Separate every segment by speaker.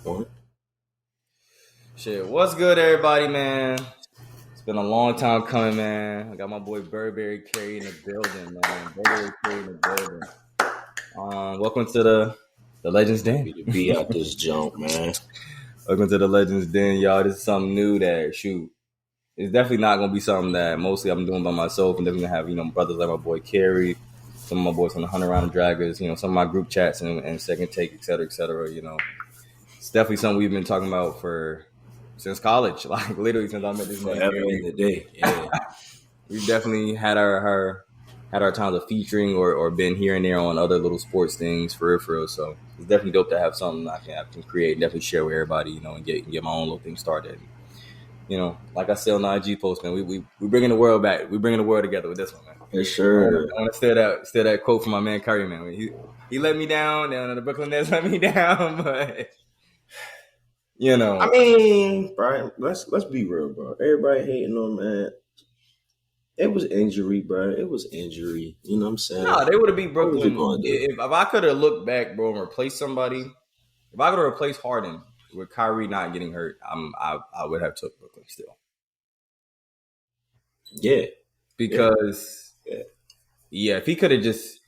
Speaker 1: One.
Speaker 2: Shit, what's good, everybody, man? It's been a long time coming, man. I got my boy Burberry Kerry in the building, man. Burberry Kerry in the building. Welcome to the Legends Den.
Speaker 1: To be out this junk, man.
Speaker 2: Welcome to the Legends Den, y'all. This is something new that it's definitely not gonna be something that mostly I'm doing by myself. I'm definitely gonna have brothers like my boy Kerry, some of my boys from the Hunt Around the Draggers, some of my group chats and Second Take, et cetera, et cetera. It's definitely something we've been talking about since college, like literally since I met this man.
Speaker 1: Forever in the day, yeah.
Speaker 2: We've definitely had our times of featuring or been here and there on other little sports things for real. So it's definitely dope to have something I can create and definitely share with everybody, and get my own little thing started. Like I said on the IG post, man, we bringing the world back. We bringing the world together with this one, man.
Speaker 1: For sure.
Speaker 2: I want to steal that quote from my man Curry, man. He let me down the Brooklyn Nets let me down, but
Speaker 1: I mean, Brian, let's be real, bro. Everybody hating on, man. It was injury, bro. It was injury. You know what I'm saying?
Speaker 2: No, they would have beat Brooklyn. If I could have looked back, bro, and replaced somebody, if I could have replaced Harden with Kyrie not getting hurt, I would have took Brooklyn still.
Speaker 1: Yeah.
Speaker 2: Because, yeah, if he could have just,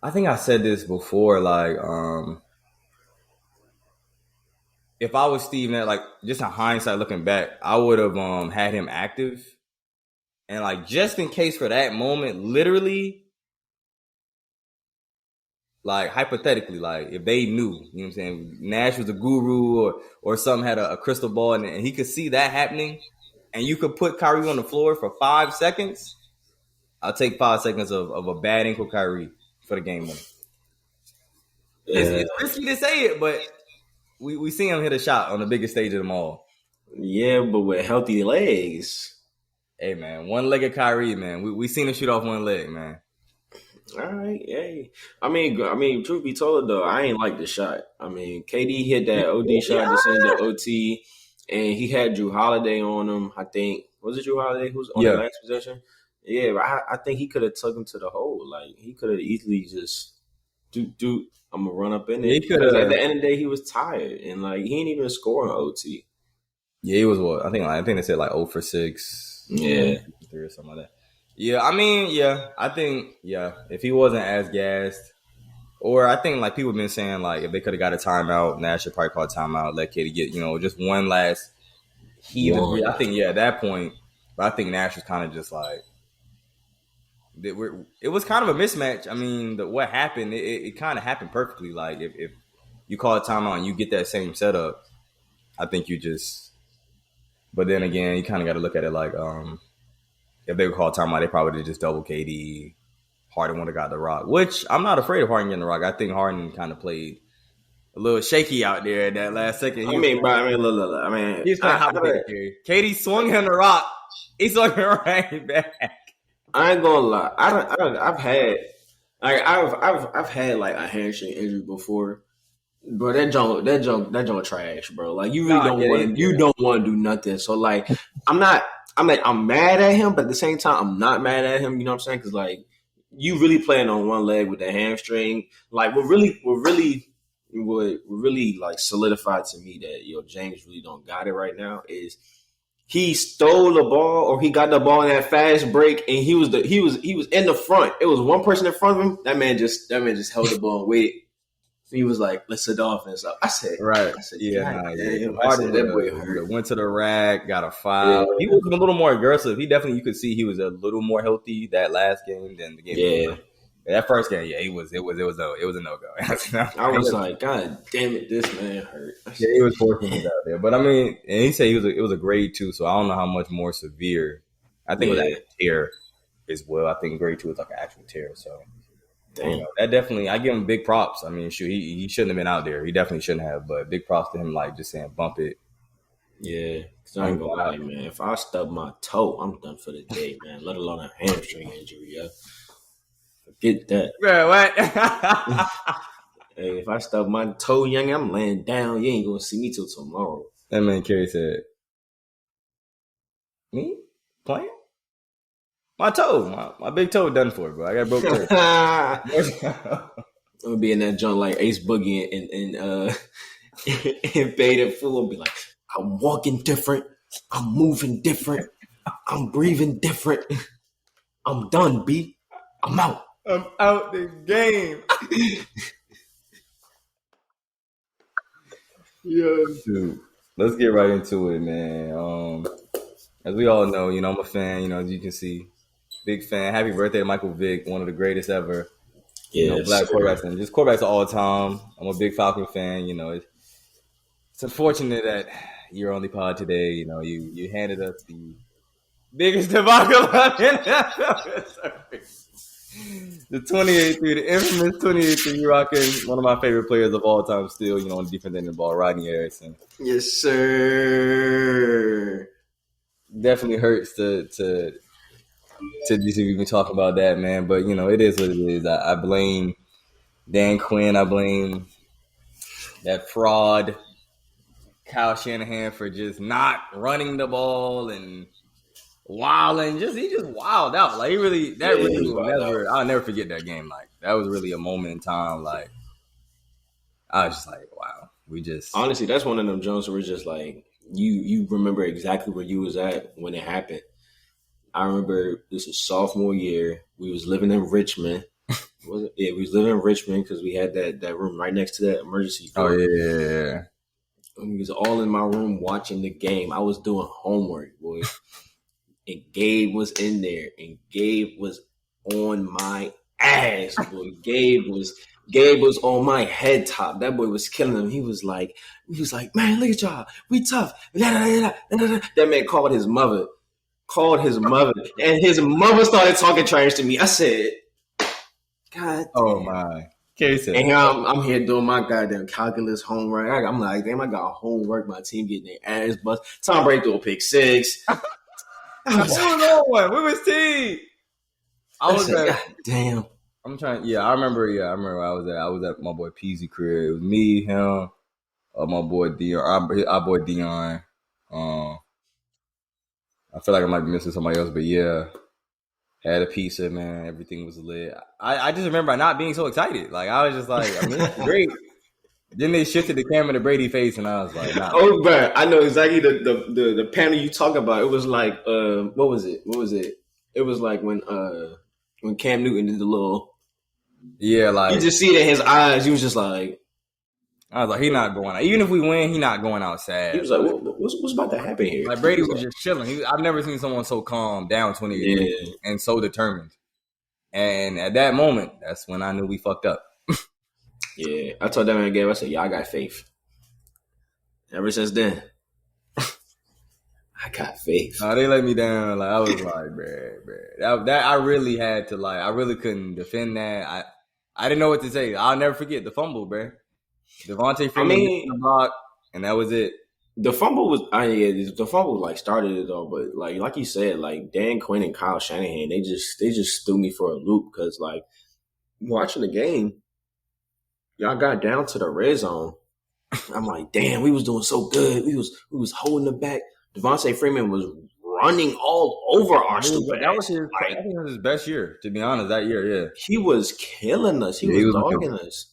Speaker 2: I think I said this before, like, if I was Steve Nash, like, just in hindsight looking back, I would have had him active. And, like, just in case for that moment, literally, like, hypothetically, like, if they knew, you know what I'm saying, Nash was a guru or something had a crystal ball and he could see that happening, and you could put Kyrie on the floor for 5 seconds, I'll take 5 seconds of a bad ankle Kyrie for the game winner. It's risky to say it, but we see him hit a shot on the biggest stage of them all.
Speaker 1: Yeah, but with healthy legs.
Speaker 2: Hey, man, one-legged Kyrie, man. We seen him shoot off one leg, man.
Speaker 1: All right, hey. I mean, truth be told, though, I ain't like the shot. I mean, KD hit that OD shot to send the OT, and he had Drew Holiday on him. I think, was it Drew Holiday who was on the last possession? Yeah, but I think he could have took him to the hole. Like, he could have easily just do. I'm gonna run up in there. Because at the end of the day, he was tired, and like he ain't even score on OT.
Speaker 2: Yeah, he was what? I think they said like 0 for 6.
Speaker 1: Yeah,
Speaker 2: 3 or something like that. Yeah, I mean, I think if he wasn't as gassed, or I think like people have been saying like if they could have got a timeout, Nash should probably call a timeout, let KD get just one last heat. I think at that point, but I think Nash was kind of just like. It was kind of a mismatch. I mean, what happened, it kind of happened perfectly. Like, if you call a timeout and you get that same setup, I think you just – but then again, you kind of got to look at it like if they would call a timeout, they probably would have just double KD. Harden would have got the rock, which I'm not afraid of Harden getting the rock. I think Harden kind of played a little shaky out there in that last second.
Speaker 1: Look.
Speaker 2: He was playing hot with Kerry. KD swung him the rock. He swung him right back.
Speaker 1: I ain't gonna lie. I've had like a hamstring injury before, bro. That junk trash, bro. Like you really don't want to do nothing. So like, I'm mad at him, but at the same time, I'm not mad at him. You know what I'm saying? Because like, you really playing on one leg with the hamstring. Like, what really like solidified to me that James really don't got it right now is. He stole the ball, or he got the ball in that fast break, and he was in the front. It was one person in front of him. That man just held the ball and waited. He was like, "Let's set the offense up." I said,
Speaker 2: "Right, that boy hurt. Went to the rack, got a foul. Yeah. He was a little more aggressive. You could see he was a little more healthy that last game than the game.
Speaker 1: Yeah.
Speaker 2: That first game, it was a no-go.
Speaker 1: I was like, God damn it, this man hurt.
Speaker 2: Yeah, he was forcing him out there. But I mean, and he said it was a grade 2, so I don't know how much more severe. I think it was like a tear as well. I think grade 2 is like an actual tear. So that definitely, I give him big props. I mean, shoot, he shouldn't have been out there. He definitely shouldn't have. But big props to him, like just saying bump it.
Speaker 1: Yeah, because I ain't gonna lie, man. If I stub my toe, I'm done for the day, man. Let alone a hamstring injury, yeah. Forget that.
Speaker 2: Bro, what?
Speaker 1: Hey, if I stub my toe, young, I'm laying down. You ain't gonna see me till tomorrow.
Speaker 2: That man Kerry said, "Me playing? My toe, my big toe done for, bro. I got broke toe."
Speaker 1: I'm gonna be in that joint like Ace Boogie and paid in full and be like, I'm walking different. I'm moving different. I'm breathing different. I'm done, B. I'm out.
Speaker 2: I'm out the game. Yeah, dude. Let's get right into it, man. As we all know, I'm a fan. As you can see, big fan. Happy birthday to Michael Vick, one of the greatest ever.
Speaker 1: Yes,
Speaker 2: black quarterbacks and just quarterbacks of all time. I'm a big Falcon fan. It's unfortunate that you're on the pod today. You handed us the biggest debacle in the 28-3, the infamous 28-3, rocking one of my favorite players of all time still, on the defense end of the ball, Rodney Harrison.
Speaker 1: Yes, sir.
Speaker 2: Definitely hurts to just even talk about that, man. But, it is what it is. I blame Dan Quinn. I blame that fraud Kyle Shanahan for just not running the ball and wilding. He just wilded out. Like, I'll never forget that game. Like, that was really a moment in time. Like, I was just like, wow.
Speaker 1: Honestly, that's one of them Jones where it's just like, you remember exactly where you was at when it happened. I remember this is sophomore year. We was living in Richmond. Was it? Yeah, we was living in Richmond because we had that room right next to that emergency door.
Speaker 2: Oh, yeah.
Speaker 1: And we was all in my room watching the game. I was doing homework, boy. And Gabe was in there. And Gabe was on my ass, boy. Gabe was on my head top. That boy was killing him. He was like, man, look at y'all. We tough. That man called his mother. And his mother started talking trash to me. I said, God damn.
Speaker 2: Oh, my.
Speaker 1: And here I'm here doing my goddamn calculus homework. I'm like, damn, I got homework. My team getting their ass bust. Tom Brady threw a pick 6.
Speaker 2: Who was on one? Where was T?
Speaker 1: God damn.
Speaker 2: I'm trying. Yeah, I remember where I was at my boy Peasy crib. It was me, him, my boy Dion, our boy Dion. I feel like I might be missing somebody else, but yeah, had a pizza, man. Everything was lit. I just remember not being so excited. Like, I was just like, I mean, it's great. Then they shifted the camera to Brady's face, and I was like, nah.
Speaker 1: Oh, bro, I know exactly the panel you talk about. It was like, what was it? It was like when Cam Newton did the little.
Speaker 2: Yeah, like,
Speaker 1: you just see it in his eyes. He was just like,
Speaker 2: I was like, he not going out. Even if we win, he not going out sad.
Speaker 1: He was like, what's about to happen here?
Speaker 2: Like, Brady was just chilling. I've never seen someone so calm down 28 and so determined. And at that moment, that's when I knew we fucked up.
Speaker 1: Yeah, I told that man Gabe, I said, I got faith. Ever since then, I got faith.
Speaker 2: No, they let me down. Like, I was like, bruh. That I really had to, like, I really couldn't defend that. I didn't know what to say. I'll never forget the fumble, bruh. Devontae Freeman hit the block, and that was it.
Speaker 1: The fumble was, the fumble like started it all, but like you said, like Dan Quinn and Kyle Shanahan, they just threw me for a loop because like watching the game, y'all got down to the red zone. I'm like, damn, we was doing so good. We was holding it back. Devontae Freeman was running all over our stupid.
Speaker 2: That was I think it was his best year, to be honest. That year, yeah,
Speaker 1: he was killing us. He was dogging us.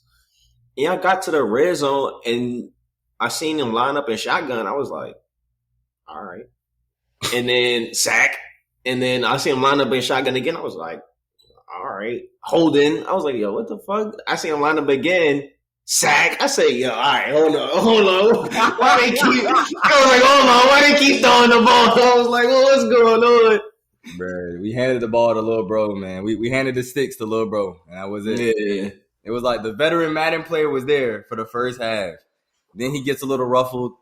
Speaker 1: Yeah, I got to the red zone and I seen him line up in shotgun. I was like, all right. And then sack. And then I see him line up in shotgun again. I was like, all right. Holding. I was like, yo, what the fuck? I see him line up again. Sack. I say, yo, all right, hold on. Why they keep throwing the ball? I was like, well, what's going on?
Speaker 2: Bro, we handed the ball to little bro, man. We handed the sticks to little bro. And that was it.
Speaker 1: Yeah.
Speaker 2: It was like the veteran Madden player was there for the first half. Then he gets a little ruffled.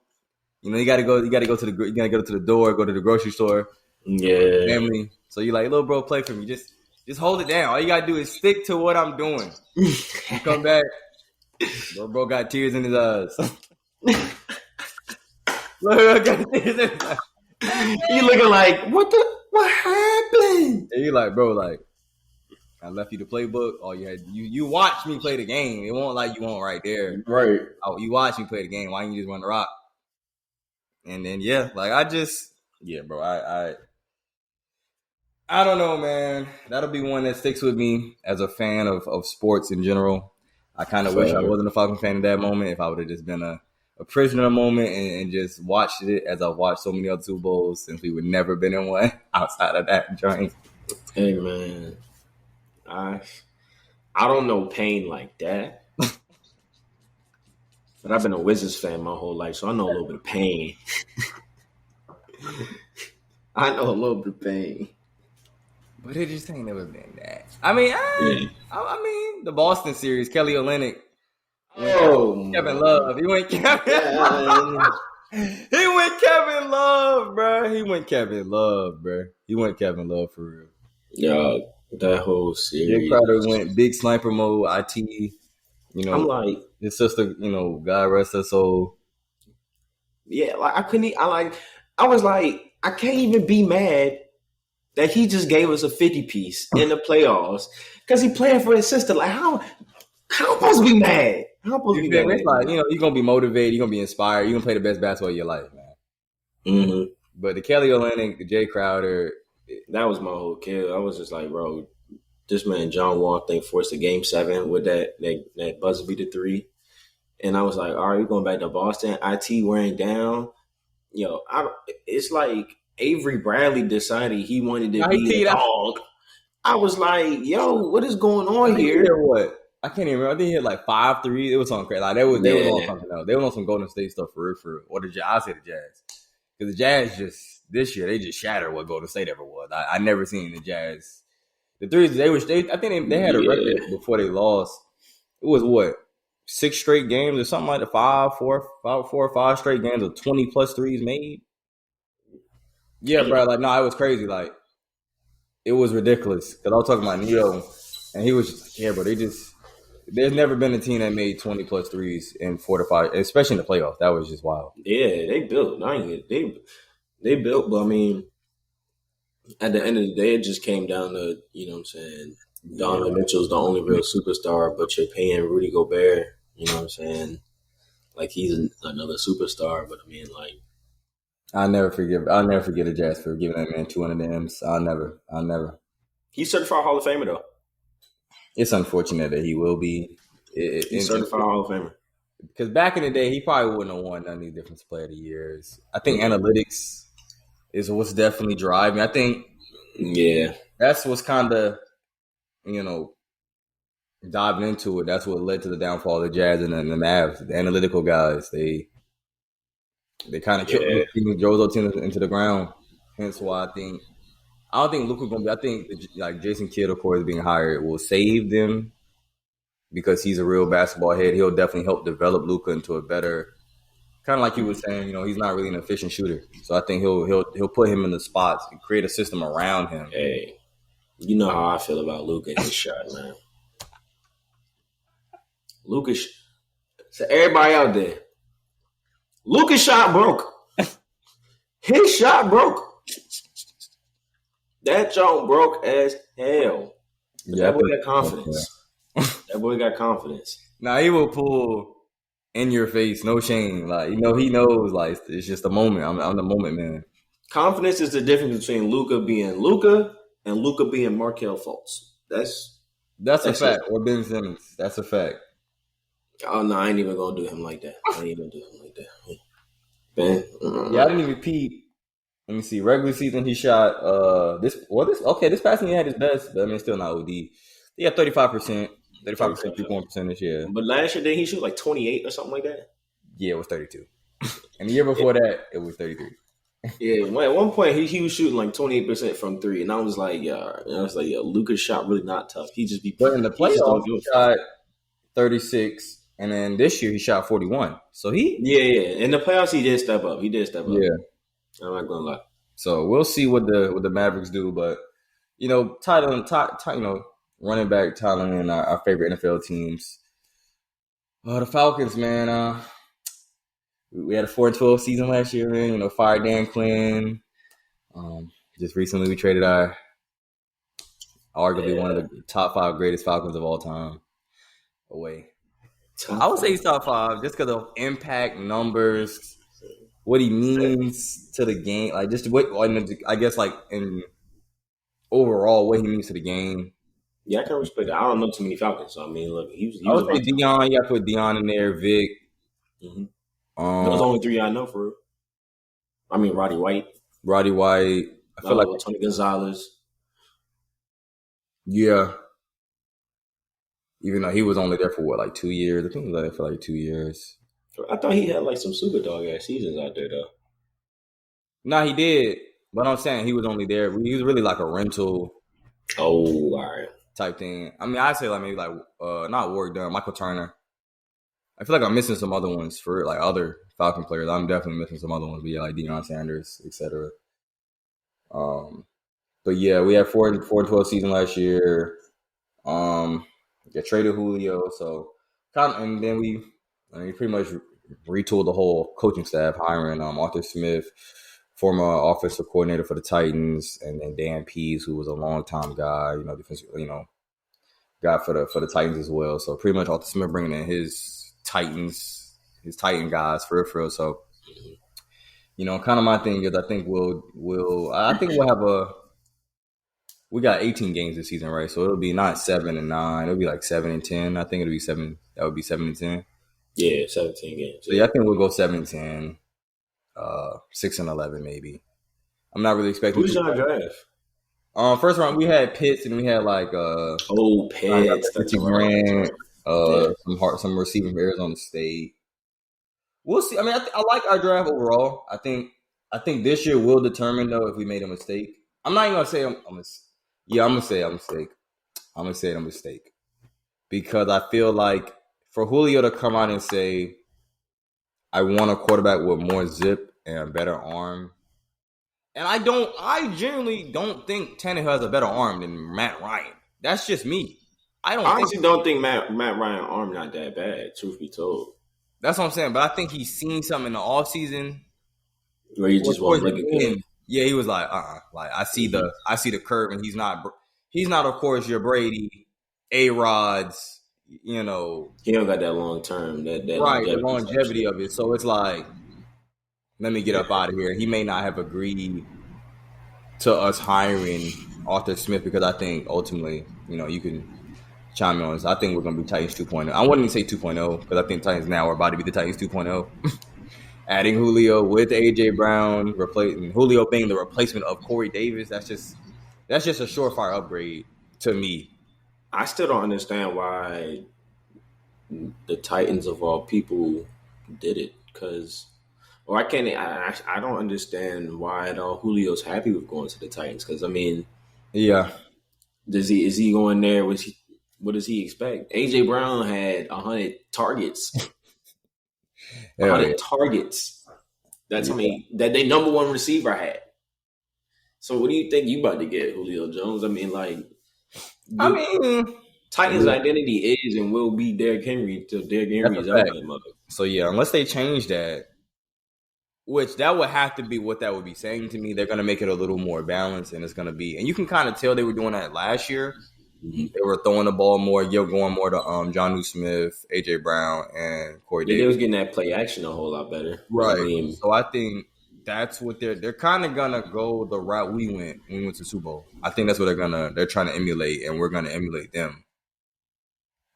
Speaker 2: You gotta go to the door, go to the grocery store.
Speaker 1: Yeah.
Speaker 2: Family. So you're like, little bro, play for me. Just hold it down. All you gotta do is stick to what I'm doing. You come back. Little bro got tears in his eyes. Little bro got tears in his eyes.
Speaker 1: You looking like, what happened?
Speaker 2: And you like, bro, like, I left you the playbook. All you had, you watched me play the game. It won't like you won't right there.
Speaker 1: Right.
Speaker 2: Oh, you watched me play the game. Why didn't you just run the rock? And then bro. I don't know, man. That'll be one that sticks with me as a fan of sports in general. I kind of wish I wasn't a Falcon fan in that moment. If I would have just been a a prisoner moment and just watched it as I've watched so many other Super Bowls since we would never been in one outside of that joint.
Speaker 1: Hey man, I don't know pain like that. But I've been a Wizards fan my whole life, so I know a little bit of pain. I know a little bit of pain.
Speaker 2: But it just ain't never been that. I mean, I mean, the Boston series, Kelly Olynyk. Kevin Love. He went Kevin Love. He went Kevin Love, bro. He went Kevin Love, bro. He went Kevin Love for real.
Speaker 1: Yeah, that whole series.
Speaker 2: Jay Crowder went big sniper mode, IT. You know,
Speaker 1: I'm like,
Speaker 2: his sister, you know, God rest her soul.
Speaker 1: Yeah, like I was like, I can't even be mad that he just gave us a 50 piece in the playoffs because he playing for his sister. Like, how am I supposed to be mad? How am I supposed to be mad?
Speaker 2: It's like, you know, you're gonna be motivated, you're gonna be inspired, you're gonna play the best basketball of your life, man.
Speaker 1: Mm-hmm.
Speaker 2: But the Kelly Olynyk, the Jay Crowder,
Speaker 1: that was my whole kill. I was just like, bro, this man John Wall thing forced a game 7 with that buzzer beater 3. And I was like, all right, we're going back to Boston. IT wearing down. Yo, it's like Avery Bradley decided he wanted to be a dog. I was like, yo, what is going on here?
Speaker 2: What? I can't even remember. I think he hit like 5 threes. It was something crazy. Like they was on something else. They were on some Golden State stuff for real. Or I say the Jazz. Because the Jazz just, this year, they just shattered what Golden State ever was. I never seen the Jazz. The threes, I think they had a record before they lost. It was what? 6 straight games or something like that. 4 or 5 straight games of 20 plus threes made. Yeah, bro. Like, no, it was crazy. Like, it was ridiculous. Because I was talking about Neo, and he was just like, yeah, bro, there's never been a team that made 20 plus threes in 4 to 5, especially in the playoffs. That was just wild.
Speaker 1: Yeah, they built. They built, but I mean, at the end of the day, it just came down to, you know what I'm saying, Donovan Mitchell's the only real superstar, but you're paying Rudy Gobert, you know what I'm saying, like he's another superstar. But I mean, like,
Speaker 2: I'll never forget a Jazz for giving that man 200 M's. I'll never.
Speaker 1: He's certified Hall of Famer though.
Speaker 2: It's unfortunate that he will be.
Speaker 1: He's certified Hall of Famer.
Speaker 2: Because back in the day, he probably wouldn't have won none of these different player of the years. I think analytics is what's definitely driving. I think, that's what's kind of, you know, diving into it. That's what led to the downfall of the Jazz and the Mavs. The analytical guys, they kind of killed those teams into the ground. Hence why I don't think Luka gonna be. I think like Jason Kidd, of course, being hired will save them because he's a real basketball head. He'll definitely help develop Luka into a better, kind of like you were saying. You know, he's not really an efficient shooter, so I think he'll put him in the spots and create a system around him.
Speaker 1: Hey, you know how I feel about Luka and his shot, man. Luka, so everybody out there, Luka's shot broke. His shot broke. That joint broke as hell. That boy got confidence. That boy got confidence.
Speaker 2: Now he will pull in your face, no shame. Like, you know, he knows, like, it's just a moment. I'm the moment, man.
Speaker 1: Confidence is the difference between Luka being Luka and Luka being Markelle Fultz. That's
Speaker 2: a fact. Or Ben Simmons. That's a fact.
Speaker 1: Oh no, I ain't even gonna do him like that. I ain't even do him like that. Ben.
Speaker 2: Yeah, I didn't even peep. Let me see. Regular season, he shot this past season he had his best, but I mean, still not OD. He had 35%, 3-point percentage, yeah.
Speaker 1: But last year, did he shoot like 28 or something like that?
Speaker 2: Yeah, it was 32. And the year before that, it was 33.
Speaker 1: Yeah, at one point he was shooting like 28% from 3, and I was like, Luka's shot really not tough. He just be.
Speaker 2: But in the playoffs, he shot 36. And then this year he shot 41. So
Speaker 1: in the playoffs he did step up.
Speaker 2: Yeah,
Speaker 1: I'm not gonna lie.
Speaker 2: So we'll see what the Mavericks do. But you know, running back Tyler and our favorite NFL teams. The Falcons, man. We had a 4-12 season last year, man. You know, fired Dan Quinn. Just recently we traded our arguably one of the top 5 greatest Falcons of all time away. I would say he's top 5 just because of impact, numbers, what he means to the game. Like, just what, I guess, like, in overall, what he means to the game.
Speaker 1: Yeah, I can respect that. I don't know too many Falcons. So, I mean, look, he
Speaker 2: I would say Deion. You got to put Deion in there, Vic.
Speaker 1: Mm-hmm. Those are the only three I know for real. I mean, Roddy White.
Speaker 2: I feel like
Speaker 1: Tony Gonzalez.
Speaker 2: Yeah. Even though he was only there for like 2 years. I think he was there for like 2 years.
Speaker 1: I thought he had like some super dog ass seasons out there though.
Speaker 2: No, he did. But I'm saying he was only there. He was really like a rental.
Speaker 1: Oh, all right.
Speaker 2: Type thing. I mean, I'd say like maybe like not Warwick Dunn, Michael Turner. I feel like I'm missing some other ones for like other Falcon players. I'm definitely missing some other ones, but yeah, like Deion Sanders, etc. But yeah, we had 4-12 season last year. Got traded Julio, so and then we pretty much retooled the whole coaching staff, hiring Arthur Smith, former offensive coordinator for the Titans, and then Dan Pease, who was a longtime guy, defensive, guy for the Titans as well. So pretty much Arthur Smith bringing in his Titan guys for real. So kind of my thing is I think we'll have we got 18 games this season, right? So it'll be not 7-9. It'll be like 7-10. I think it'll be 7. That would be 7-10.
Speaker 1: Yeah, 17 games.
Speaker 2: So yeah, I think we'll go 7-10, 6-11 maybe. I'm not really expecting.
Speaker 1: Who's your draft?
Speaker 2: First round we had Pitts and we had like
Speaker 1: Pitts,
Speaker 2: Grant, some receiving from Arizona State. We'll see. I mean, I like our draft overall. I think this year will determine though if we made a mistake. I'm not even gonna say I'm gonna say a mistake. I'm gonna say a mistake because I feel like for Julio to come out and say, "I want a quarterback with more zip and a better arm," and I genuinely don't think Tannehill has a better arm than Matt Ryan. That's just me. I
Speaker 1: honestly don't think Matt Ryan's arm not that bad. Truth be told,
Speaker 2: that's what I'm saying. But I think he's seen something in the offseason
Speaker 1: where he just wasn't looking good.
Speaker 2: Yeah, he was like, like I see the curve, and he's not of course your Brady, A-Rods,
Speaker 1: He don't got that long term, that
Speaker 2: right, the longevity of it. So it's like, let me get up out of here. He may not have agreed to us hiring Arthur Smith because I think ultimately, you can chime in on this. I think we're gonna be Titans 2.0. I wouldn't even say 2.0 because I think Titans now are about to be the Titans 2.0. Adding Julio with AJ Brown, replacing Julio being the replacement of Corey Davis, that's just a surefire upgrade to me.
Speaker 1: I still don't understand why the Titans of all people did it, I don't understand why at all Julio's happy with going to the Titans. Because I mean,
Speaker 2: yeah,
Speaker 1: is he going there? What does he expect? AJ Brown had 100 targets. 100 targets. That's that they number one receiver had. So what do you think you about to get, Julio Jones? I mean, Titans' identity is and will be Derrick Henry till Derrick Henry is out of mother.
Speaker 2: So yeah, unless they change that, which that would have to be what that would be saying to me, they're going to make it a little more balanced, and it's going to be, and you can kind of tell they were doing that last year. Mm-hmm. They were throwing the ball more, going more to Jonnu Smith, AJ Brown, and Corey Davis.
Speaker 1: They was getting that play action a whole lot better,
Speaker 2: right? So I think that's what they're kind of gonna go the route we went when we went to Super Bowl. I think that's what they're trying to emulate, and we're gonna emulate them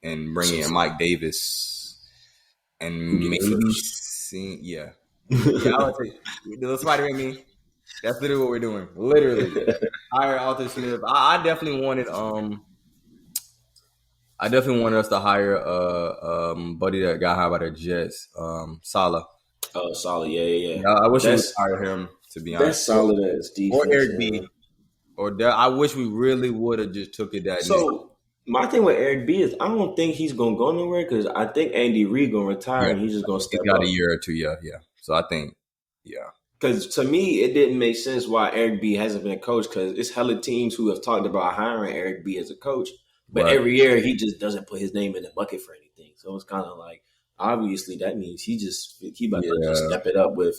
Speaker 2: and bring in Mike Davis and maybe yeah. I would say the Spider-Man me. That's literally what we're doing. Literally, hire Arthur Smith. I definitely wanted us to hire buddy that got hired by the Jets, Saleh.
Speaker 1: Oh, Saleh, yeah.
Speaker 2: I wish we would hire him, to be honest.
Speaker 1: That's solid as defense.
Speaker 2: Or Eric B. I wish we really would have just took it that.
Speaker 1: So my thing with Eric B is I don't think he's gonna go nowhere because I think Andy Reid gonna retire and he's just gonna step up.
Speaker 2: A year or two, yeah. So I think, yeah.
Speaker 1: Because to me, it didn't make sense why Eric B hasn't been a coach because it's hella teams who have talked about hiring Eric B as a coach, but every year he just doesn't put his name in the bucket for anything. So it's kind of like, obviously that means he about to just step it up with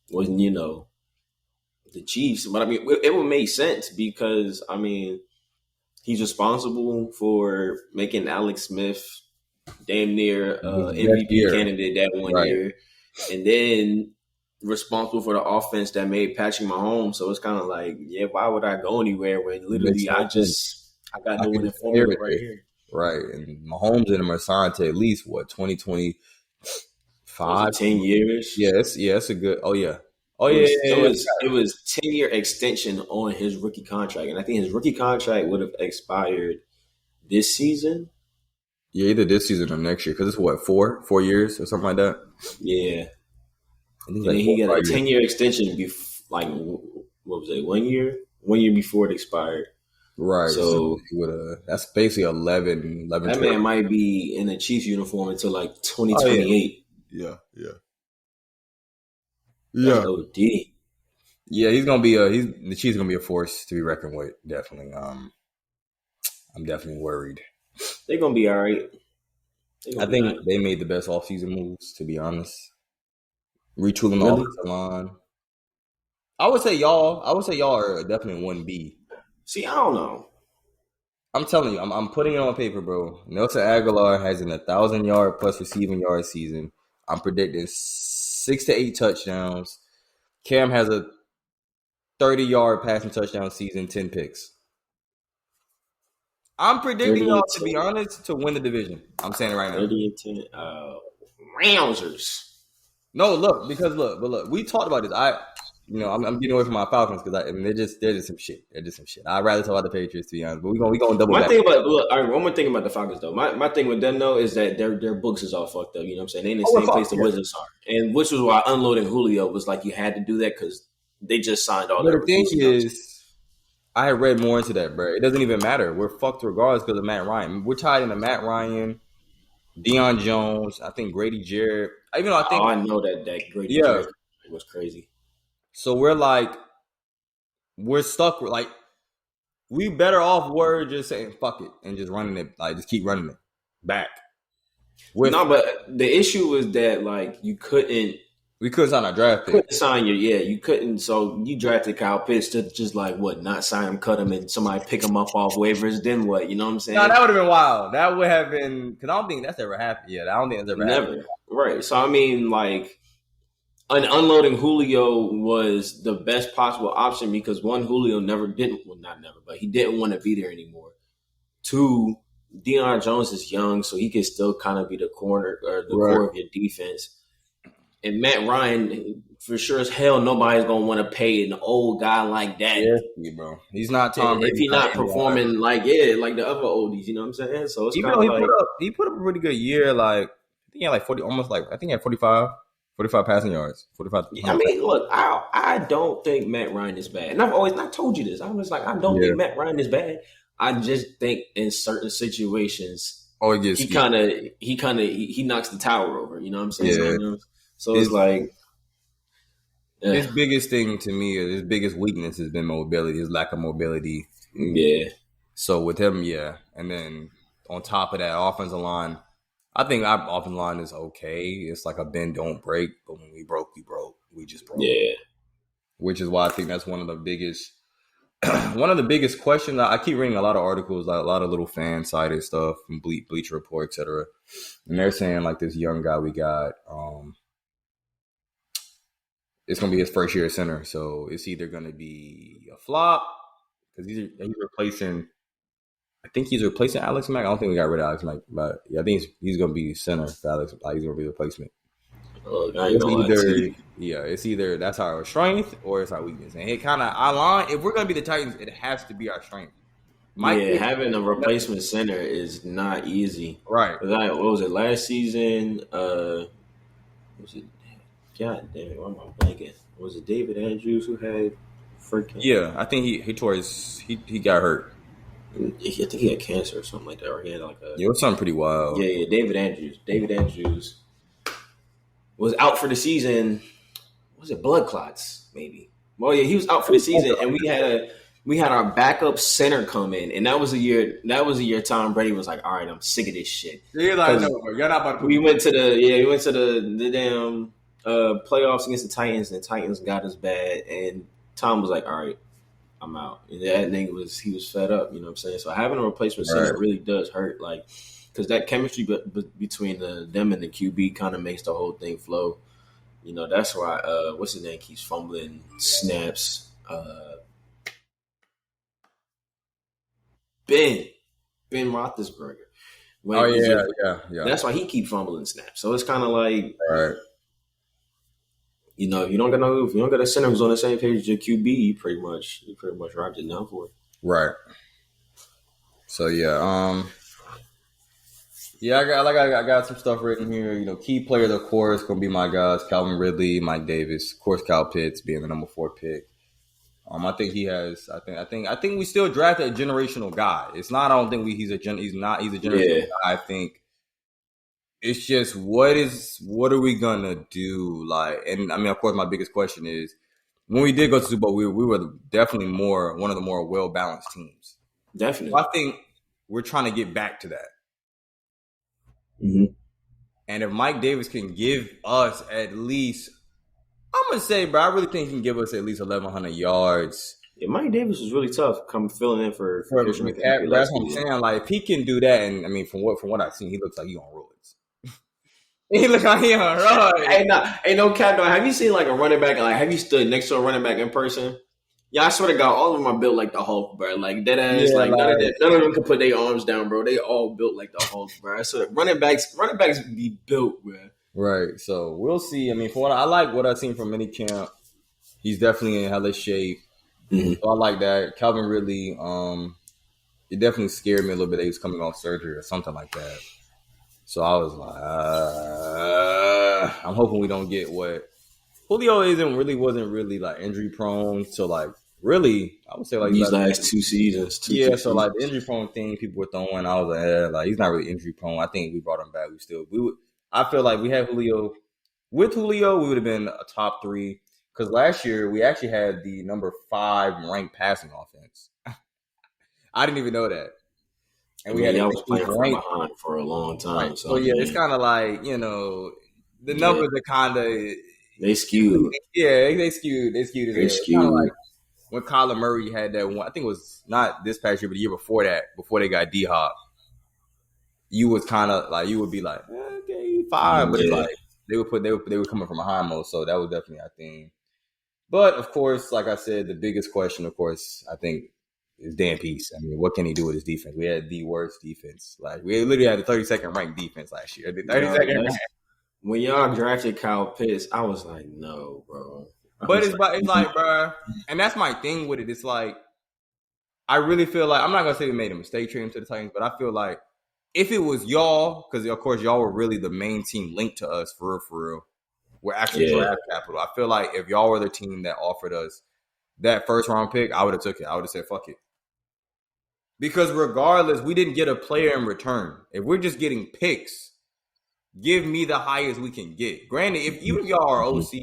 Speaker 1: the Chiefs. But I mean, it would make sense because I mean, he's responsible for making Alex Smith damn near MVP candidate that one year, and then responsible for the offense that made Patrick Mahomes. So it's kind of like, why would I go anywhere when literally I got no winning formula right here.
Speaker 2: Right. And Mahomes and him are signed to at least 2025 5,
Speaker 1: 10 years?
Speaker 2: Yeah, it's a good. Oh yeah.
Speaker 1: It was 10-year extension on his rookie contract, and I think his rookie contract would have expired this season.
Speaker 2: Yeah, either this season or next year, because it's what 4 years or something like that.
Speaker 1: Yeah,
Speaker 2: And
Speaker 1: then he got a 10-year extension. Like what was it? 1 year? 1 year before it expired.
Speaker 2: Right.
Speaker 1: So
Speaker 2: that's basically 11.
Speaker 1: That
Speaker 2: 12.
Speaker 1: man might be in a Chiefs uniform until like 2028.
Speaker 2: Yeah.
Speaker 1: That's OD.
Speaker 2: Yeah, he's gonna be the Chiefs gonna be a force to be reckoned with. Definitely. I'm definitely worried.
Speaker 1: They're gonna be all right.
Speaker 2: I think they made the best offseason moves, to be honest. Retooling the offensive line. I would say y'all are definitely 1B.
Speaker 1: See, I don't know.
Speaker 2: I'm telling you, I'm putting it on paper, bro. Nelson Aguilar has an 1,000-yard plus receiving yard season. I'm predicting 6 to 8 touchdowns. Cam has a 30-yard passing touchdown season, 10 picks. I'm predicting y'all, to be honest, to win the division. I'm saying it right now.
Speaker 1: 30 and 10. Rounders.
Speaker 2: No, look, we talked about this. I'm getting away from my Falcons because they're just some shit. They're just some shit. I'd rather talk about the Patriots, to be honest. But we're gonna double back.
Speaker 1: One more thing about the Falcons though. My thing with them though is that their books is all fucked up. You know what I'm saying? They in the same place the Wizards are, and which was why unloading Julio was like you had to do that because they just signed all.
Speaker 2: But the thing is, I had read more into that, bro. It doesn't even matter. We're fucked regardless because of Matt Ryan. We're tied into Matt Ryan, Deion Jones. I think Grady Jarrett. I know that Grady Jarrett was crazy. So we're stuck with we better off just saying fuck it and just running it, just keep running it back.
Speaker 1: But the issue was that
Speaker 2: we couldn't sign our draft pick.
Speaker 1: You couldn't. So you drafted Kyle Pitts to just not sign him, cut him, and somebody pick him up off waivers. Then what? You know what I'm saying?
Speaker 2: No, that would have been wild. That would have been because I don't think that's ever happened yet. I don't think that's ever happened.
Speaker 1: Right. So I mean, unloading Julio was the best possible option because one, Julio he didn't want to be there anymore. Two, Deion Jones is young, so he can still kind of be the corner or the core of your defense. And Matt Ryan, for sure as hell, nobody's gonna want to pay an old guy like that.
Speaker 2: Yeah, bro. He's not Tom Brady.
Speaker 1: If he's not performing like the other oldies, you know what I'm saying? So it's
Speaker 2: even though he put up a pretty good year, I think he had 40, I think he had 45 passing yards. 45.
Speaker 1: I mean, look, I don't think Matt Ryan is bad, and I've always not told you this. I'm just I don't think Matt Ryan is bad. I just think in certain situations, he knocks the tower over. You know what I'm saying?
Speaker 2: Yeah.
Speaker 1: So it's
Speaker 2: his biggest thing to me, his biggest weakness has been mobility, his lack of mobility.
Speaker 1: Yeah.
Speaker 2: So with him, and then on top of that, offensive line, I think our offensive line is okay. It's like a bend, don't break. But when we broke, we just broke.
Speaker 1: Yeah.
Speaker 2: Which is why I think that's one of the biggest questions. I keep reading a lot of articles, a lot of little fan-sided stuff from Bleacher Report, etc. And they're saying this young guy we got, it's going to be his first year at center. So it's either going to be a flop because he's replacing. I think he's replacing Alex Mack. I don't think we got rid of Alex Mack, but I think he's going to be center for Alex. He's going to be the replacement. It's either that's our strength or it's our weakness. And it kind of our line. If we're going to be the Titans, it has to be our strength.
Speaker 1: Having a replacement center is not easy.
Speaker 2: Right.
Speaker 1: What was it last season? Was it? God damn it! Why am I blanking? Was it David Andrews who had freaking?
Speaker 2: Yeah, I think he tore he got hurt.
Speaker 1: I think he had cancer or something like that, or he had
Speaker 2: it was something pretty wild.
Speaker 1: Yeah, David Andrews was out for the season. Was it blood clots? Maybe. Well, yeah, he was out for the season, and we had our backup center come in, and that was a year. Tom Brady was like, "All right, I'm sick of this shit."
Speaker 2: You're like, "No, you're not about to."
Speaker 1: We went to the damn playoffs against the Titans, and the Titans got us bad, and Tom was like, "All right, I'm out." And that nigga he was fed up, you know what I'm saying? So having a replacement center really does hurt, because that chemistry between them and the QB kind of makes the whole thing flow. You know, that's why what's his name keeps fumbling snaps. Ben Roethlisberger.
Speaker 2: Yeah.
Speaker 1: That's why he keep fumbling snaps. So it's kind of like,
Speaker 2: right.
Speaker 1: You know, if you don't get a center who's on the same page as your QB, you pretty much wrapped it down for it.
Speaker 2: Right. So I got some stuff written here. You know, key player of the course gonna be my guys: Calvin Ridley, Mike Davis, of course, Kyle Pitts being the number 4 pick. I think he has. I think we still draft a generational guy. It's not. I don't think he's a generational guy. I think it's just what are we gonna do? Like, and I mean, of course, my biggest question is when we did go to Super Bowl, we were definitely one of the more well balanced teams.
Speaker 1: Definitely,
Speaker 2: so I think we're trying to get back to that.
Speaker 1: Mm-hmm.
Speaker 2: And if Mike Davis can give us at least, I'm gonna say, bro, I really think he can give us at least 1,100 yards.
Speaker 1: Yeah, Mike Davis was really tough. Come filling in for
Speaker 2: Christian McCaffrey. That's what I'm saying. Like, if he can do that, and I mean, from what I've seen, he looks like he on roids. He looks like he on roids.
Speaker 1: Ain't no cap though. Have you seen like a running back? Like, have you stood next to a running back in person? Yeah, I swear to God, all of them are built like the Hulk, bro. Like dead ass. None of them can put their arms down, bro. They all built like the Hulk, bro. So running backs be built, bro.
Speaker 2: Right. So we'll see. I mean, I like what I've seen from minicamp. He's definitely in hella shape.
Speaker 1: Mm-hmm.
Speaker 2: So I like that. Calvin Ridley, it definitely scared me a little bit that he was coming off surgery or something like that. So I was like, I'm hoping we don't get what Julio wasn't really like injury prone. So like really, I would say like
Speaker 1: these last 2 seasons.
Speaker 2: So like the injury prone thing people were throwing, I was like he's not really injury prone. I think we brought him back. I feel like we had Julio. With Julio, we would have been a top 3. Because last year, we actually had the number 5 ranked passing offense. I didn't even know that. And we had
Speaker 1: I was playing from behind for a long time.
Speaker 2: Right. So it's kind of like, you know, the numbers are kind of...
Speaker 1: They skewed.
Speaker 2: Yeah, they skewed. They skewed. Kind of like when Kyler Murray had that one, I think it was not this past year, but the year before that, before they got D-Hop, you was kind of like, you would be like, okay, 5. But it's like, they were coming from a high mode, so that was definitely our thing. But of course, like I said, the biggest question, of course, I think is Dan Pease. I mean, what can he do with his defense? We had the worst defense. Like we literally had the 32nd ranked defense last year. The 32nd ranked.
Speaker 1: When y'all drafted Kyle Pitts, I was like, no, bro.
Speaker 2: But it's like, bro, and that's my thing with it. It's like, I really feel like, I'm not going to say we made a mistake trading to the Titans, but I feel like if it was y'all, because of course y'all were really the main team linked to us for real. We're actually draft capital. I feel like if y'all were the team that offered us that first round pick, I would have took it. I would have said, fuck it. Because regardless, we didn't get a player in return. If we're just getting picks, give me the highest we can get. Granted, even if y'all are OC,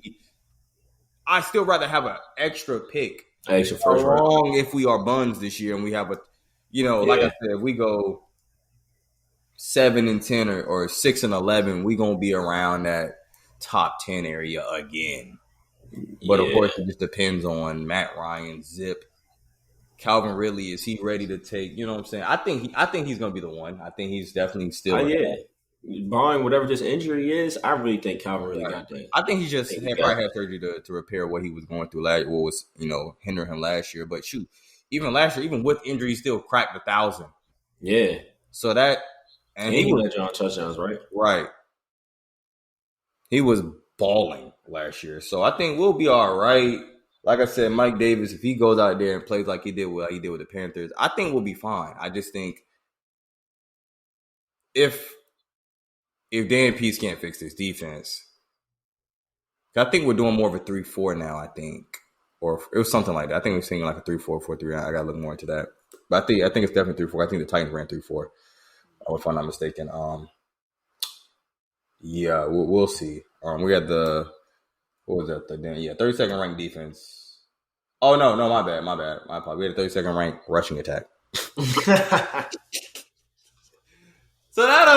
Speaker 2: I'd still rather have an extra pick.
Speaker 1: Extra first round.
Speaker 2: If we are buns this year and we have like I said, if we go 7-10 or 6-11, we gonna be around that top 10 area again. But of course, it just depends on Matt Ryan, Zip, Calvin Ridley. Is he ready to take? You know what I'm saying? I think he's gonna be the one. I think he's definitely still.
Speaker 1: Barring whatever this injury is, I really think Calvin really got that.
Speaker 2: I think he just probably had surgery to repair what he was going through last. What was hindering him last year? But shoot, even last year, even with injury, he still cracked 1,000.
Speaker 1: Yeah.
Speaker 2: So that.
Speaker 1: And he was on touchdowns, right?
Speaker 2: Right. He was balling last year. So I think we'll be all right. Like I said, Mike Davis, if he goes out there and plays like he did with the Panthers, I think we'll be fine. I just think if Dan Pease can't fix this defense, I think we're doing more of a 3-4 now, I think. Or it was something like that. I think we're seeing like a 3-4, 4-3. I got to look more into that. But I think it's definitely 3-4. I think the Titans ran 3-4. If I'm not mistaken. We'll see. We had the 32nd ranked defense. Oh no, my bad. My apologies. We had a 32nd ranked rushing attack. So that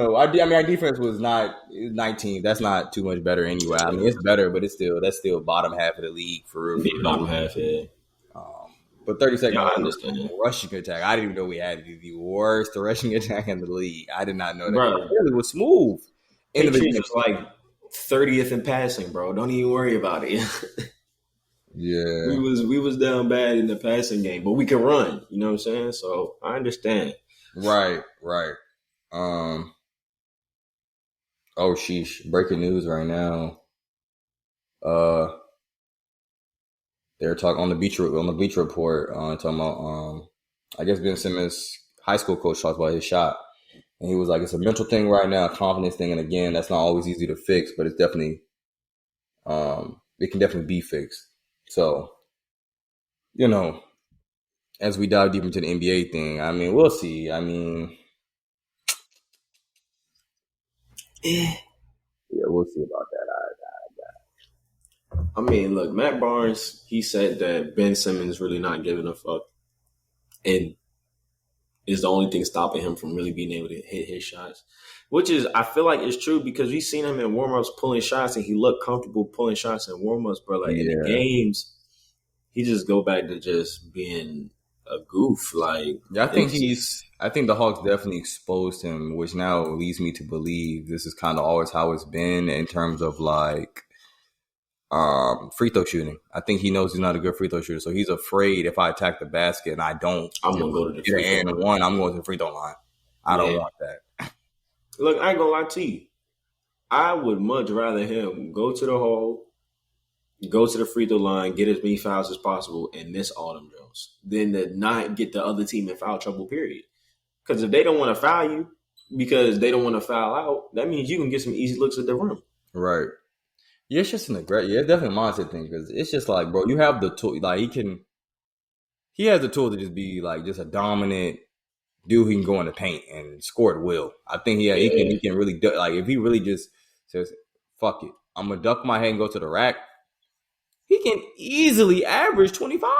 Speaker 2: our defense was not 19. That's not too much better anyway. I mean, it's better, but that's still bottom half of the league for real.
Speaker 1: Bottom half, yeah.
Speaker 2: But 32nd rushing attack. I didn't even know we had the worst rushing attack in the league. I did not know that.
Speaker 1: Bro,
Speaker 2: it really was smooth.
Speaker 1: Patriots was like 30th in passing, bro. Don't even worry about it.
Speaker 2: Yeah.
Speaker 1: We was down bad in the passing game, but we can run. You know what I'm saying? So I understand.
Speaker 2: Right. Oh sheesh. Breaking news right now. Uh they're talking on the Beach Report, talking about I guess Ben Simmons high school coach talked about his shot. And he was like, it's a mental thing right now, a confidence thing, and again, that's not always easy to fix, but it's definitely it can definitely be fixed. So, as we dive deep into the NBA thing, I mean, we'll see. I mean, yeah, we'll see about that.
Speaker 1: I mean, look, Matt Barnes, he said that Ben Simmons really not giving a fuck, and is the only thing stopping him from really being able to hit his shots. Which is, I feel like it's true because we've seen him in warm-ups pulling shots, and he looked comfortable pulling shots in warm-ups, but like in the games, he just go back to just being a goof. Like,
Speaker 2: yeah, I think the Hawks definitely exposed him, which now leads me to believe this is kind of always how it's been in terms of like free throw shooting. I think he knows he's not a good free throw shooter, so he's afraid if I attack the basket and I don't,
Speaker 1: I'm gonna go to the
Speaker 2: free throw line. And one, I'm going to the free throw line. I don't want that.
Speaker 1: Look, I ain't gonna lie to you. I would much rather him go to the hole, go to the free throw line, get as many fouls as possible, and miss all them drills than to not get the other team in foul trouble, period. Because if they don't want to foul you because they don't want to foul out, that means you can get some easy looks at the rim.
Speaker 2: Right. Yeah, it's just it's definitely a mindset thing because it's just like, bro, you have the tool. Like, he has the tool to just be like just a dominant dude who can go in the paint and score at will. I think he can really do, like if he really just says, fuck it, I'm gonna duck my head and go to the rack, he can easily average 25.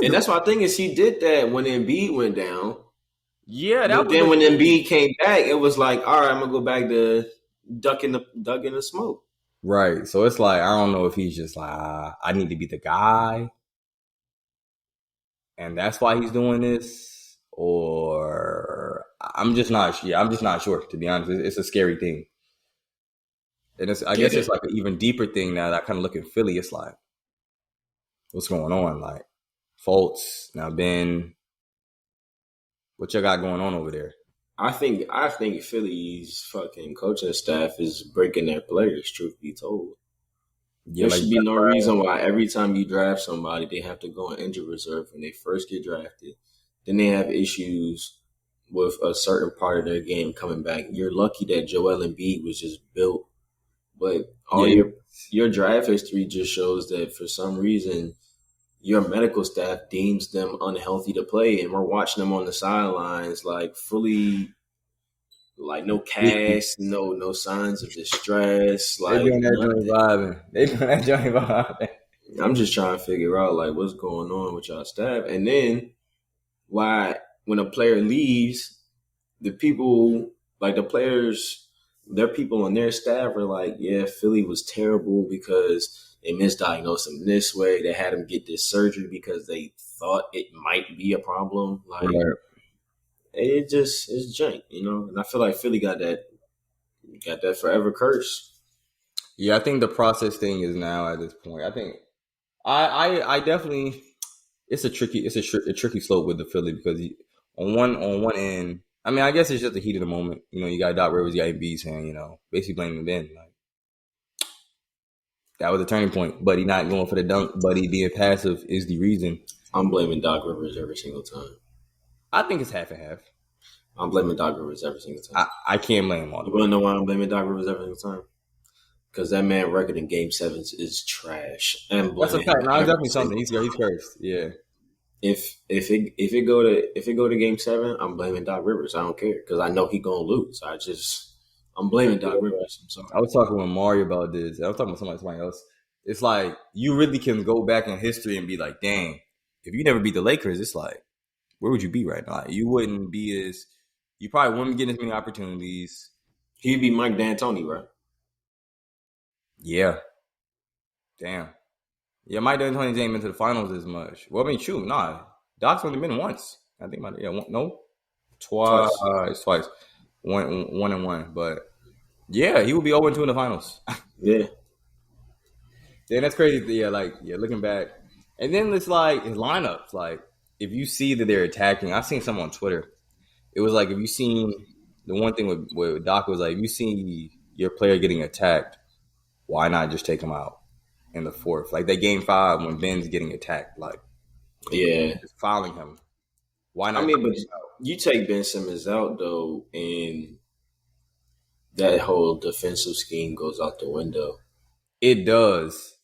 Speaker 1: And that's my thing is he did that when Embiid went down.
Speaker 2: Yeah,
Speaker 1: but then when Embiid came back, it was like, all right, I'm gonna go back to ducking the smoke.
Speaker 2: Right. So it's like I don't know if he's just like I need to be the guy, and that's why he's doing this. Or I'm just not sure, to be honest. It's a scary thing. And I guess it's like an even deeper thing now that I kind of look at Philly. It's like, what's going on? Like, Fultz, now Ben, what you got going on over there?
Speaker 1: I think Philly's fucking coaching staff is breaking their players, truth be told. Yeah, there should be no reason why every time you draft somebody, they have to go on injury reserve when they first get drafted. Then they have issues with a certain part of their game coming back. You're lucky that Joel Embiid was just built. But your draft history just shows that for some reason your medical staff deems them unhealthy to play, and we're watching them on the sidelines like fully, like no cast, no signs of distress. Like
Speaker 2: they doing that joint vibing.
Speaker 1: I'm just trying to figure out like what's going on with y'all staff, and then why when a player leaves, the people like the players, their people on their staff are like, yeah, Philly was terrible because they misdiagnosed him this way. They had him get this surgery because they thought it might be a problem. Like it's jank, And I feel like Philly got that forever curse.
Speaker 2: Yeah, I think the process thing is now at this point. I think I definitely it's a tricky slope with the Philly because on one end, I mean, I guess it's just the heat of the moment. You got Doc Rivers, you got Embiid saying, basically blaming Ben. Like, that was a turning point. Buddy not going for the dunk. Buddy being passive is the reason.
Speaker 1: I'm blaming Doc Rivers every single time.
Speaker 2: I think it's half and half.
Speaker 1: I'm blaming Doc Rivers every single time.
Speaker 2: I can't blame him all the way.
Speaker 1: You want to know why I'm blaming Doc Rivers every single time? Because that man record in Game 7s is trash.
Speaker 2: That's a fact. No, it's definitely something. He's cursed. Yeah.
Speaker 1: If it go to Game 7, I'm blaming Doc Rivers. I don't care because I know he's gonna lose. I'm blaming Doc Rivers. I'm sorry.
Speaker 2: I was talking with Mario about this. I was talking with somebody else. It's like you really can go back in history and be like, dang, if you never beat the Lakers, it's like, where would you be right now? Like, you wouldn't be as. You probably wouldn't get as many opportunities.
Speaker 1: He'd be Mike D'Antoni, right?
Speaker 2: Yeah. Damn. Yeah, Mike D'Antoni ain't been to the finals as much. Well, I mean, shoot, nah. Doc's only been once. I think about it. Yeah, twice. 1-1. But yeah, he would be 0-2 in the finals.
Speaker 1: Yeah.
Speaker 2: Then that's crazy. Yeah, looking back, and then it's like his lineups. Like if you see that they're attacking, I've seen some on Twitter. It was like if you seen the one thing with Doc was like if you see your player getting attacked, why not just take him out in the fourth? Like that game 5 when Ben's getting attacked, like just fouling him. Why not?
Speaker 1: I mean, but you take Ben Simmons out though, and that whole defensive scheme goes out the window.
Speaker 2: It does.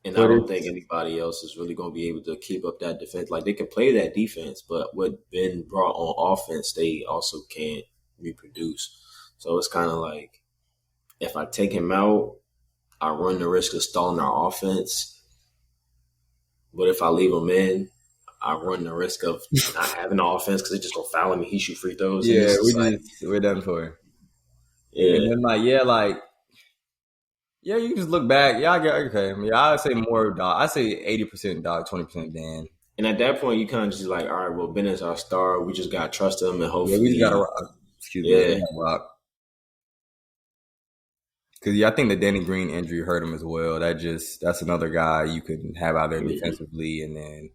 Speaker 1: And but I don't think anybody else is really going to be able to keep up that defense. Like, they can play that defense, but what Ben brought on offense, they also can't reproduce. So it's kind of like, if I take him out, I run the risk of stalling our offense. But if I leave him in, I run the risk of not having the offense because they just don't foul him and he shoot free throws.
Speaker 2: Yeah, we're done for. Yeah. And then you just look back. Yeah, I get okay. I mean, I would say more Doc. I say 80% Doc, 20% Dan.
Speaker 1: And at that point, you kind of just like, all right, well, Ben is our star. We just gotta trust him and hopefully.
Speaker 2: Yeah, we just gotta rock. We gotta rock. Because I think the Danny Green injury hurt him as well. That's another guy you could have out there defensively, and then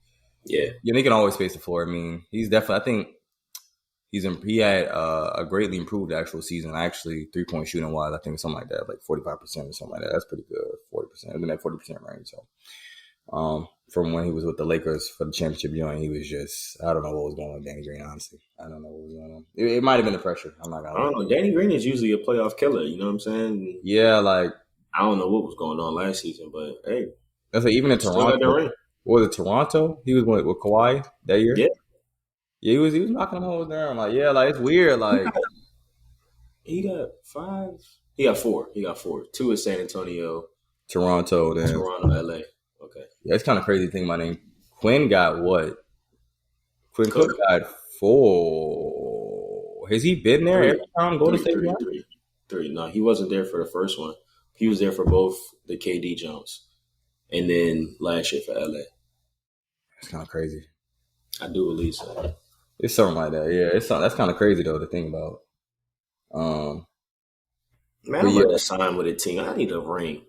Speaker 2: they can always space the floor. I mean, he's definitely. I think he had a greatly improved actual season. Actually, 3-point shooting wise, I think something like that, like 45% or something like that. That's pretty good. 40%, in that 40% range. So, from when he was with the Lakers for the championship joint, he was just I don't know what was going on with Danny Green. Honestly, I don't know what was going on. It might have been the pressure. I'm not gonna.
Speaker 1: I don't know. Danny Green is usually a playoff killer. You know what I'm saying?
Speaker 2: Yeah, like
Speaker 1: I don't know what was going on last season, but hey,
Speaker 2: that's like even in Toronto. What was it? Toronto? He was with Kawhi that year.
Speaker 1: Yeah.
Speaker 2: Yeah, he was knocking them hoes down. Like, it's weird. Like,
Speaker 1: he got 5. He got 4. 2 is San Antonio,
Speaker 2: Toronto, then
Speaker 1: LA. Okay.
Speaker 2: Yeah, it's kind of crazy to think about him. Quinn got what? Quinn Cook got 4. Has he been there every time? Go to State
Speaker 1: 3. No, he wasn't there for the first one. He was there for both the KD jumps, and then last year for LA.
Speaker 2: It's kind of crazy.
Speaker 1: I do believe so.
Speaker 2: It's something like that, yeah. That's kind of crazy though to think about.
Speaker 1: Man, I'm about to sign with a team. I need a ring.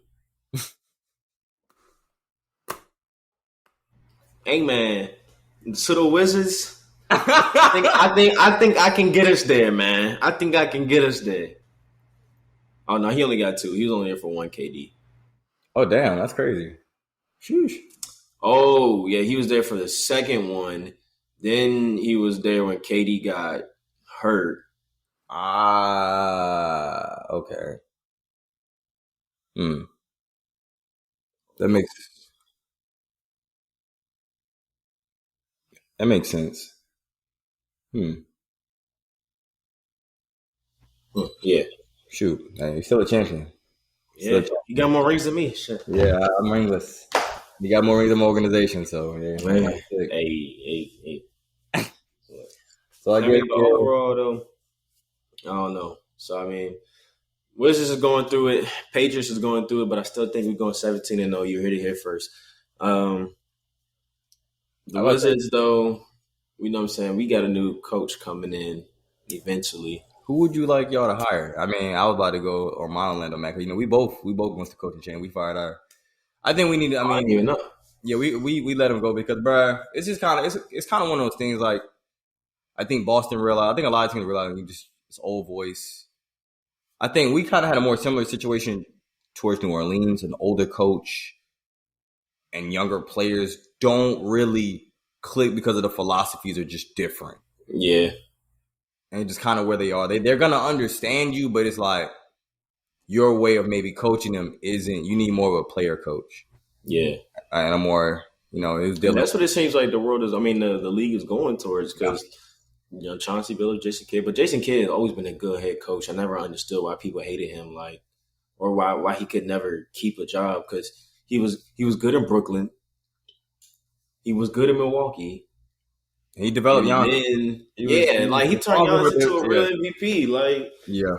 Speaker 1: Hey man, to the Wizards. I think I can get us there, man. I think I can get us there. Oh no, he only got 2. He was only there for 1 KD.
Speaker 2: Oh damn, that's crazy. Sheesh.
Speaker 1: Oh yeah, he was there for the second one. Then he was there when KD got hurt.
Speaker 2: Okay. That makes sense.
Speaker 1: Yeah.
Speaker 2: Shoot, hey, he's still a champion.
Speaker 1: Yeah, you got more rings than me. Shit.
Speaker 2: Yeah, I'm ringless. You got more rings than my organization, so yeah.
Speaker 1: Man. Hey.
Speaker 2: So I guess
Speaker 1: overall though, I don't know. So I mean, Wizards is going through it. Patriots is going through it, but I still think we're going 17-0. You heard it here first. The Wizards, though, you know what I'm saying? We got a new coach coming in eventually.
Speaker 2: Who would you like y'all to hire? I mean, I was about to go on my Orlando Mac. You know, we both went to coaching chain. We fired our. I think we need to. I mean,
Speaker 1: even know.
Speaker 2: Yeah, we let him go because, bruh, it's just kind of it's kind of one of those things. Like, I think Boston realized. I think a lot of teams realized just this old voice. I think we kind of had a more similar situation towards New Orleans. An older coach and younger players don't really click because of the philosophies are just different.
Speaker 1: Yeah.
Speaker 2: And just kind of where they are. They're going to understand you, but it's like your way of maybe coaching them isn't. You need more of a player coach.
Speaker 1: Yeah.
Speaker 2: And a more, it was
Speaker 1: that's what it seems like the world is. I mean, the league is going towards because, Chauncey Billups, Jason Kidd. But Jason Kidd has always been a good head coach. I never understood why people hated him, or why he could never keep a job because he was good in Brooklyn. He was good in Milwaukee.
Speaker 2: He developed Giannis.
Speaker 1: He turned Giannis into a real MVP.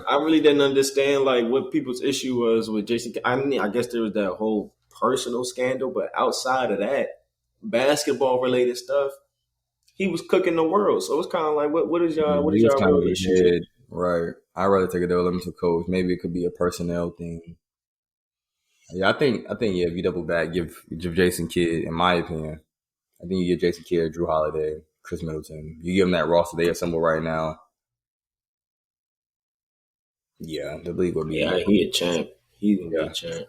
Speaker 1: I really didn't understand what people's issue was with Jason. I mean, I guess there was that whole personal scandal, but outside of that, basketball related stuff, he was cooking the world. So it's kind of like, what is y'all real issue?
Speaker 2: Right. I'd rather take a developmental coach. Maybe it could be a personnel thing. Yeah, I think yeah, if you double back, give Jason Kidd, in my opinion, I think you give Jason Kidd, Drew Holiday, Chris Middleton. You give them that roster they assemble right now. Yeah, the league would be.
Speaker 1: Yeah, he a champ. He's gonna be a champ.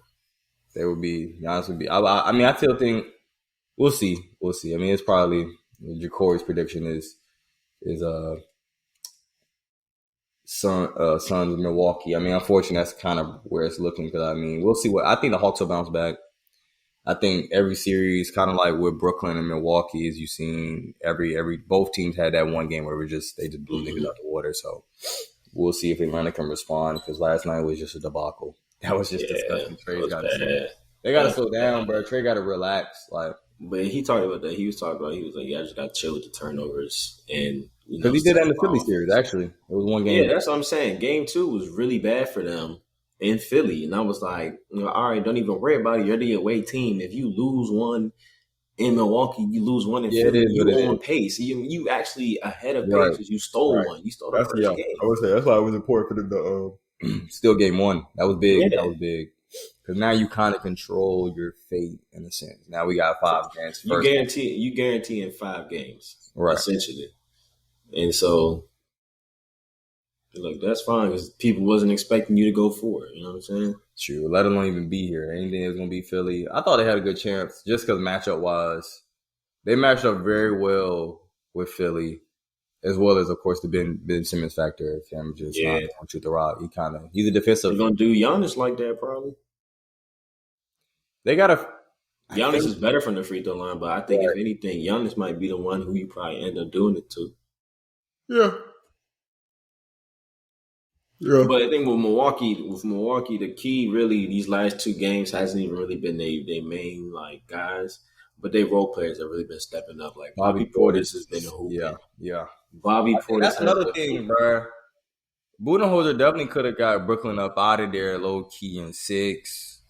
Speaker 2: They would be. Giannis would be. I mean, I still think we'll see. We'll see. I mean, it's probably Jacory's prediction is Suns of Milwaukee. I mean, unfortunately, that's kind of where it's looking because I mean, we'll see what I think the Hawks will bounce back. I think every series, kind of like with Brooklyn and Milwaukee, as you've seen, every both teams had that one game where they just blew niggas out the water. So we'll see if Atlanta can respond because last night was just a debacle. That was just disgusting. Trey's got to they got to slow down, bro. Trey got to relax, like.
Speaker 1: But he talked about that. He was like, yeah, I just got to chill with the turnovers and.
Speaker 2: Because he did that in the Philly series, actually. It was one game.
Speaker 1: Yeah, that's what I'm saying. Game 2 was really bad for them in Philly. And I was like, all right, don't even worry about it. You're the away team. If you lose one in Milwaukee, you lose one in Philly, you're on pace. You actually ahead of pace because you stole one. You stole the first game.
Speaker 2: I would say that's why it was important for them to still game 1. That was big. Yeah. That was big. Because now you kind of control your fate in a sense. Now we got 5 games.
Speaker 1: You guarantee in 5 games, right? Essentially. And so, look, that's fine because people wasn't expecting you to go for it. You know what I'm saying?
Speaker 2: True. Let alone even be here. Anything that's going to be Philly. I thought they had a good chance just because matchup-wise. They matched up very well with Philly, as well as, of course, the Ben Simmons factor. If him just not shoot the rock. He's a defensive.
Speaker 1: They're going to do Giannis like that probably.
Speaker 2: They got to.
Speaker 1: Giannis is better from the free throw line, but I think if anything, Giannis might be the one who you probably end up doing it to.
Speaker 2: Yeah.
Speaker 1: But I think with Milwaukee, the key really these last 2 games hasn't even really been their main like guys, but their role players have really been stepping up. Like Bobby Portis has been a hoop.
Speaker 2: Yeah.
Speaker 1: Bobby Portis.
Speaker 2: That's another thing, bro. Budenholzer definitely could have got Brooklyn up out of there low key in 6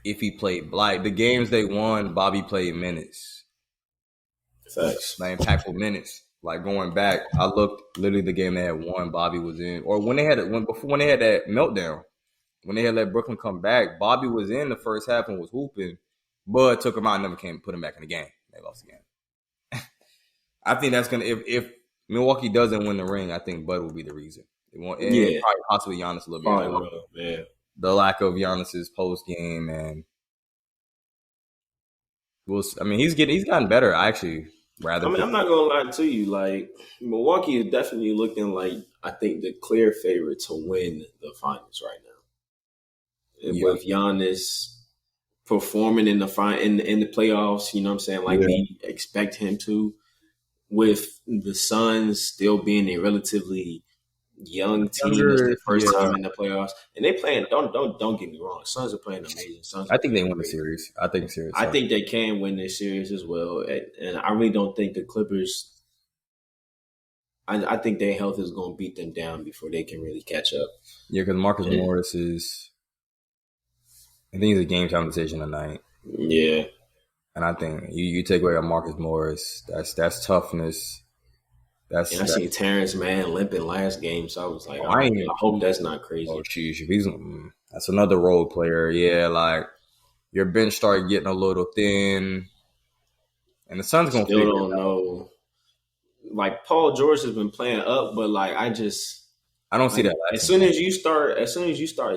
Speaker 2: if he played. Like the games they won, Bobby played minutes.
Speaker 1: Facts.
Speaker 2: Like impactful minutes. Like going back, I looked literally the game they had won. Bobby was in, or when they had that meltdown, when they had let Brooklyn come back, Bobby was in the first half and was hooping. Bud took him out and never came put him back in the game. They lost the game. I think that's gonna if Milwaukee doesn't win the ring, I think Bud will be the reason. Probably possibly Giannis a little bit. The lack of Giannis's post game and he's gotten better actually.
Speaker 1: I'm not gonna lie to you. Like Milwaukee is definitely looking like I think the clear favorite to win the finals right now. And with Giannis performing in the playoffs, you know what I'm saying? Like we expect him to. With the Suns still being a relatively young team, it's their first time in the playoffs, and they playing. Don't get me wrong. The Suns are playing amazing.
Speaker 2: I think they win the series. I think
Speaker 1: they can win this series as well, and I really don't think the Clippers. I think their health is going to beat them down before they can really catch up.
Speaker 2: Yeah, because Marcus Morris is. I think he's a game time decision tonight.
Speaker 1: Yeah,
Speaker 2: and I think you take away a Marcus Morris. That's toughness.
Speaker 1: I seen Terrence Mann limping last game, so I was like, I hope that's not crazy.
Speaker 2: Oh, sheesh. That's another role player. Yeah, like your bench started getting a little thin, and the Suns gonna
Speaker 1: still don't know. Like Paul George has been playing up, but like I
Speaker 2: don't see that.
Speaker 1: As soon as you start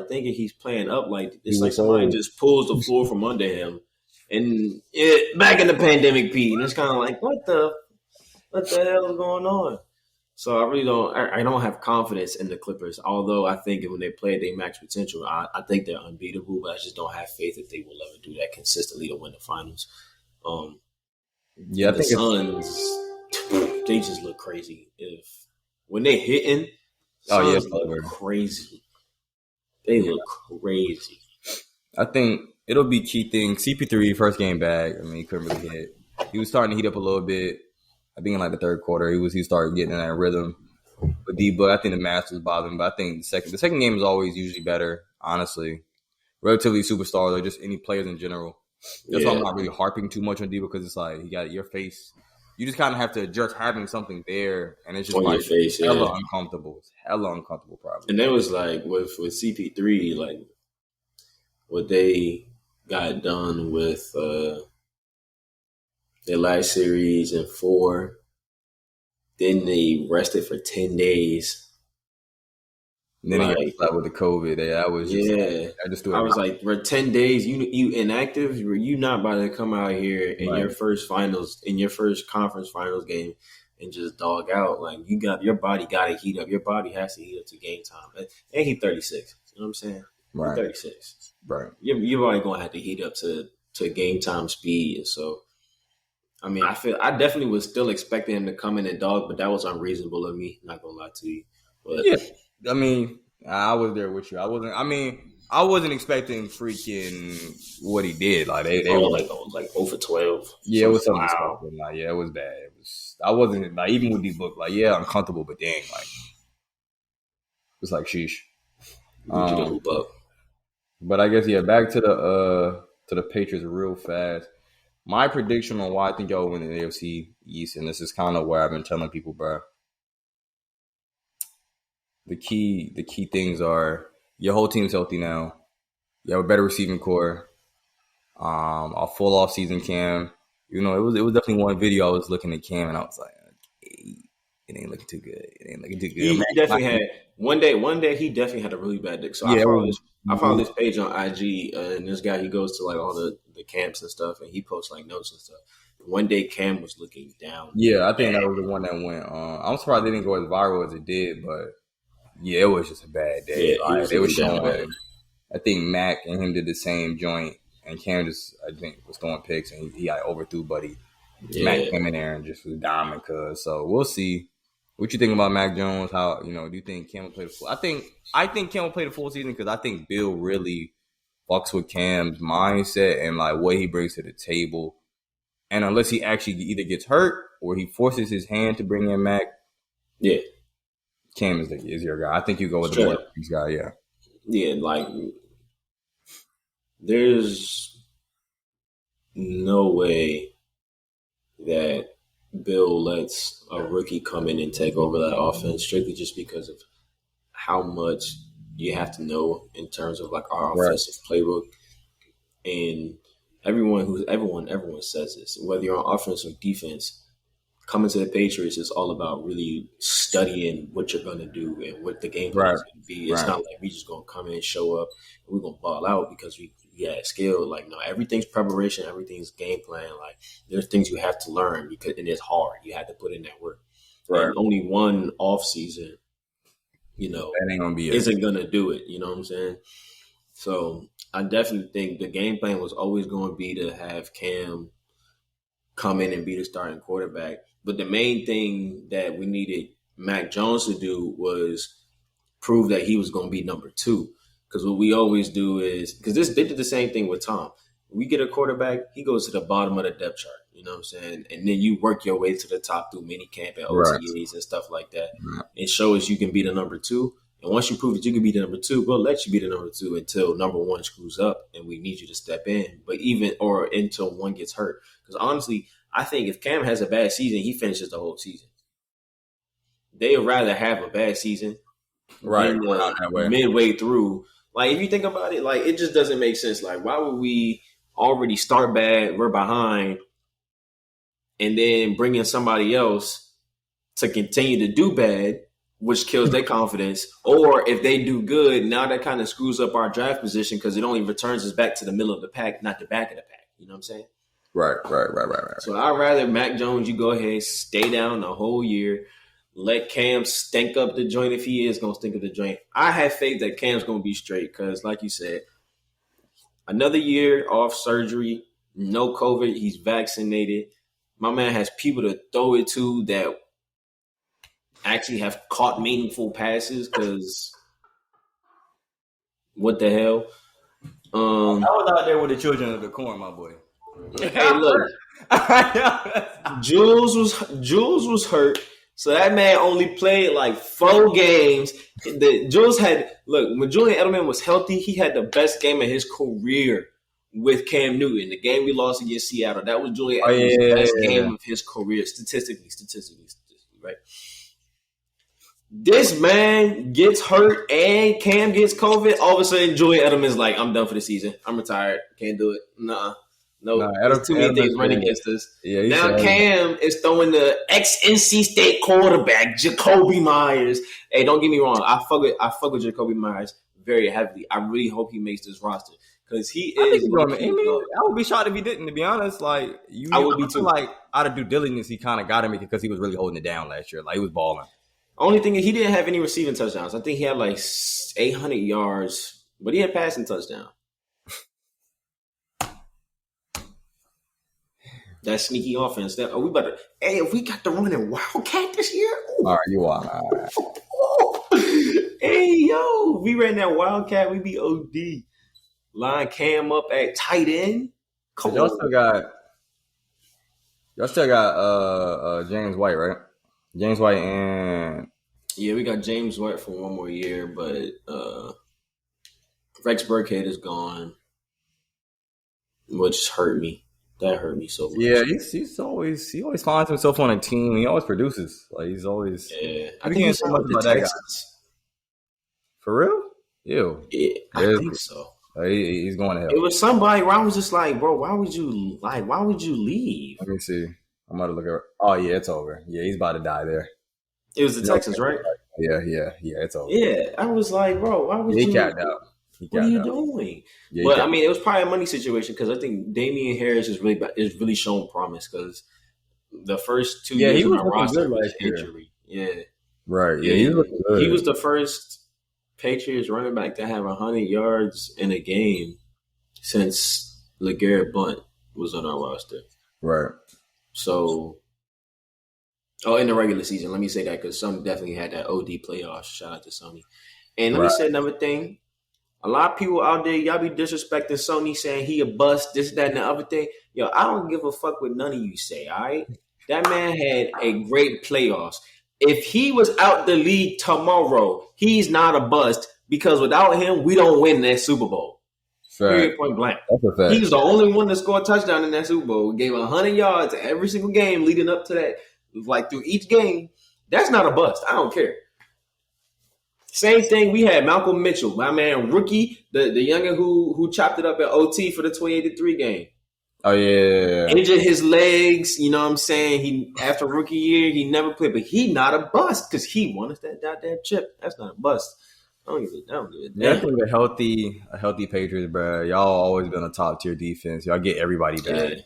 Speaker 1: thinking he's playing up, like it's like somebody just pulls the floor from under him, and back in the pandemic, Pete, and it's kind of like what the hell is going on? So I really don't have confidence in the Clippers. Although I think when they play their max potential, I think they're unbeatable. But I just don't have faith that they will ever do that consistently to win the finals.
Speaker 2: I think
Speaker 1: the Suns they just look crazy. When they hitting, Suns look crazy. They look crazy.
Speaker 2: I think it'll be key thing. CP3 first game back. I mean, he couldn't really hit. He was starting to heat up a little bit. I think in like the third quarter, he started getting in that rhythm. But D-Book, I think the match was bothering. But I think the second game is always usually better, honestly. Relatively superstars or just any players in general. That's why I'm not really harping too much on D-Book because it's like you got your face. You just kind of have to adjust having something there, and it's just
Speaker 1: on
Speaker 2: like
Speaker 1: your face,
Speaker 2: hella uncomfortable. It's hella uncomfortable, probably.
Speaker 1: And that was like with CP3, like what they got done with their last series in 4. Then they rested for 10 days.
Speaker 2: And then he got with the COVID. I was just I just
Speaker 1: I was like, for 10 days, you inactive. You not about to come out here in your first conference finals game and just dog out. Like, your body got to heat up. Your body has to heat up to game time. And he's 36. You know what I'm saying?
Speaker 2: Right.
Speaker 1: He's 36.
Speaker 2: Right.
Speaker 1: Your body gonna have to heat up to game time speed. And so, I mean, I definitely was still expecting him to come in and dog, but that was unreasonable of me. Not gonna lie to you. But
Speaker 2: yeah. I mean, I was there with you. I wasn't expecting freaking what he did. Like they were
Speaker 1: like 0 for 12.
Speaker 2: Yeah, it was something disgusting. Like, yeah, it was bad. I wasn't like, even with D Book, like, yeah, I'm comfortable, but dang, like, it's like sheesh. But I guess, yeah, back to the Patriots real fast. My prediction on why I think y'all win the AFC East, and this is kind of where I've been telling people, bro. The key things are your whole team's healthy now. You have a better receiving core. A full off season Cam. You know, it was definitely one video I was looking at Cam and I was like, hey, it ain't looking too good.
Speaker 1: He definitely had one day he definitely had a really bad day. So I follow this page on IG and this guy, he goes to like all the camps and stuff and he posts like notes and stuff. One day Cam was looking down.
Speaker 2: Yeah, I think that was the one that went. I'm surprised it didn't go as viral as it did, but yeah, it was just a bad day.
Speaker 1: Yeah,
Speaker 2: they were showing. I think Mac and him did the same joint, and Cam just, I think, was throwing picks, and he overthrew Buddy. Yeah. Mac came in there and just was diamond, so we'll see. What you think about Mac Jones? How, do you think Cam will play the full? I think Cam will play the full season because I think Bill really fucks with Cam's mindset and like what he brings to the table. And unless he actually either gets hurt or he forces his hand to bring in Mac, yeah, Cam is your guy. I think you go with the Buccaneers guy, yeah.
Speaker 1: Yeah, like there's no way that Bill lets a rookie come in and take over that offense strictly just because of how much you have to know in terms of like our offensive playbook. And everyone says this, whether you're on offense or defense, coming to the Patriots is all about really studying what you're going to do and what the game plan is going to be. It's not like we just going to come in, show up, and we're going to ball out because we had skill. Like, no, everything's preparation, everything's game plan. Like, there's things you have to learn and it's hard. You have to put in that work. Right. And only one off season, that ain't gonna be isn't going to do it. You know what I'm saying? So I definitely think the game plan was always going to be to have Cam come in and be the starting quarterback. But the main thing that we needed Mac Jones to do was prove that he was going to be number 2. Because what we always do is, because they did the same thing with Tom. We get a quarterback, he goes to the bottom of the depth chart. You know what I'm saying? And then you work your way to the top through mini camp and OTAs and stuff like that. It shows you can be the number 2. And once you prove that you can be the number 2, we'll let you be the number 2 until number 1 screws up and we need you to step in. But or until one gets hurt. Because honestly, I think if Cam has a bad season, he finishes the whole season. They would rather have a bad season midway through. Like, if you think about it, like, it just doesn't make sense. Like, why would we already start bad, we're behind, and then bring in somebody else to continue to do bad, which kills their confidence? Or if they do good, now that kind of screws up our draft position because it only returns us back to the middle of the pack, not the back of the pack. You know what I'm saying? Right. So I'd rather Mac Jones, you go ahead, stay down the whole year. Let Cam stink up the joint if he is going to stink up the joint. I have faith that Cam's going to be straight because, like you said, another year off surgery, no COVID, he's vaccinated. My man has people to throw it to that actually have caught meaningful passes because what the hell?
Speaker 2: I was out there with the children of the corn, my boy.
Speaker 1: Hey, look, Jules was hurt, so that man only played like 4 games. Jules when Julian Edelman was healthy, he had the best game of his career with Cam Newton. The game we lost against Seattle, that was Julian Edelman's best game of his career, statistically, right? This man gets hurt and Cam gets COVID. All of a sudden, Julian Edelman's like, I'm done for the season. I'm retired. Can't do it. No, there's too many things running against us.
Speaker 2: Yeah,
Speaker 1: now Cam is throwing the ex-NC State quarterback, Jacoby Myers. Hey, don't get me wrong. I fuck with Jacoby Myers very heavily. I really hope he makes this roster because he is.
Speaker 2: I would be shocked if he didn't. To be honest, like I would be too. Like out of due diligence, he kind of got him because he was really holding it down last year. Like he was balling.
Speaker 1: Only thing is he didn't have any receiving touchdowns. I think he had like 800 yards, but he had passing touchdown. That sneaky offense. That we better. Hey, if we got the running Wildcat this year,
Speaker 2: ooh. All right, you are. All
Speaker 1: right. Hey, yo, we ran that Wildcat. We be OD. Line Cam up at tight end.
Speaker 2: Y'all still got James White, right? James White and
Speaker 1: we got James White for one more year, but Rex Burkhead is gone, which hurt me. That hurt me so much.
Speaker 2: Yeah, he always finds himself on a team. He always produces. Like he's always.
Speaker 1: Yeah, I think he's so much about that guy.
Speaker 2: For real? Ew.
Speaker 1: Yeah, I think so.
Speaker 2: He's going to hell.
Speaker 1: It was somebody where I was just like, bro, why would you leave?
Speaker 2: Let me see. I'm about to look at. Oh yeah, it's over. Yeah, he's about to die there.
Speaker 1: It was the Texans, right?
Speaker 2: Yeah, it's over.
Speaker 1: Yeah, I was like, bro, why would you?
Speaker 2: He capped out.
Speaker 1: What are you doing? Yeah, but I mean, it was probably a money situation because I think Damian Harris is really showing promise because the first 2 years on our roster was injury. Yeah,
Speaker 2: right. Yeah, he was good.
Speaker 1: He was the first Patriots running back to have 100 yards in a game since LeGarrette Blount was on our roster.
Speaker 2: Right.
Speaker 1: So, in the regular season, let me say that because some definitely had that OD playoffs. Shout out to Sony. And let me say another thing. A lot of people out there, y'all be disrespecting Sony, saying he a bust, this, that, and the other thing. Yo, I don't give a fuck what none of you say, all right? That man had a great playoffs. If he was out the league tomorrow, he's not a bust because without him, we don't win that Super Bowl. Period, point blank.
Speaker 2: That's a fact.
Speaker 1: He was the only one to score a touchdown in that Super Bowl. Gave 100 yards every single game leading up to that, like through each game. That's not a bust. I don't care. Same thing. We had Malcolm Mitchell, my man, rookie, the youngin who chopped it up at OT for the 28-3 game.
Speaker 2: Oh yeah.
Speaker 1: Injured his legs. You know what I'm saying? He after rookie year, he never played, but he not a bust because he won us that goddamn chip. That's not a bust. I don't give a damn.
Speaker 2: Yeah, I think a healthy Patriots, bro. Y'all always been a top tier defense. Y'all get everybody back.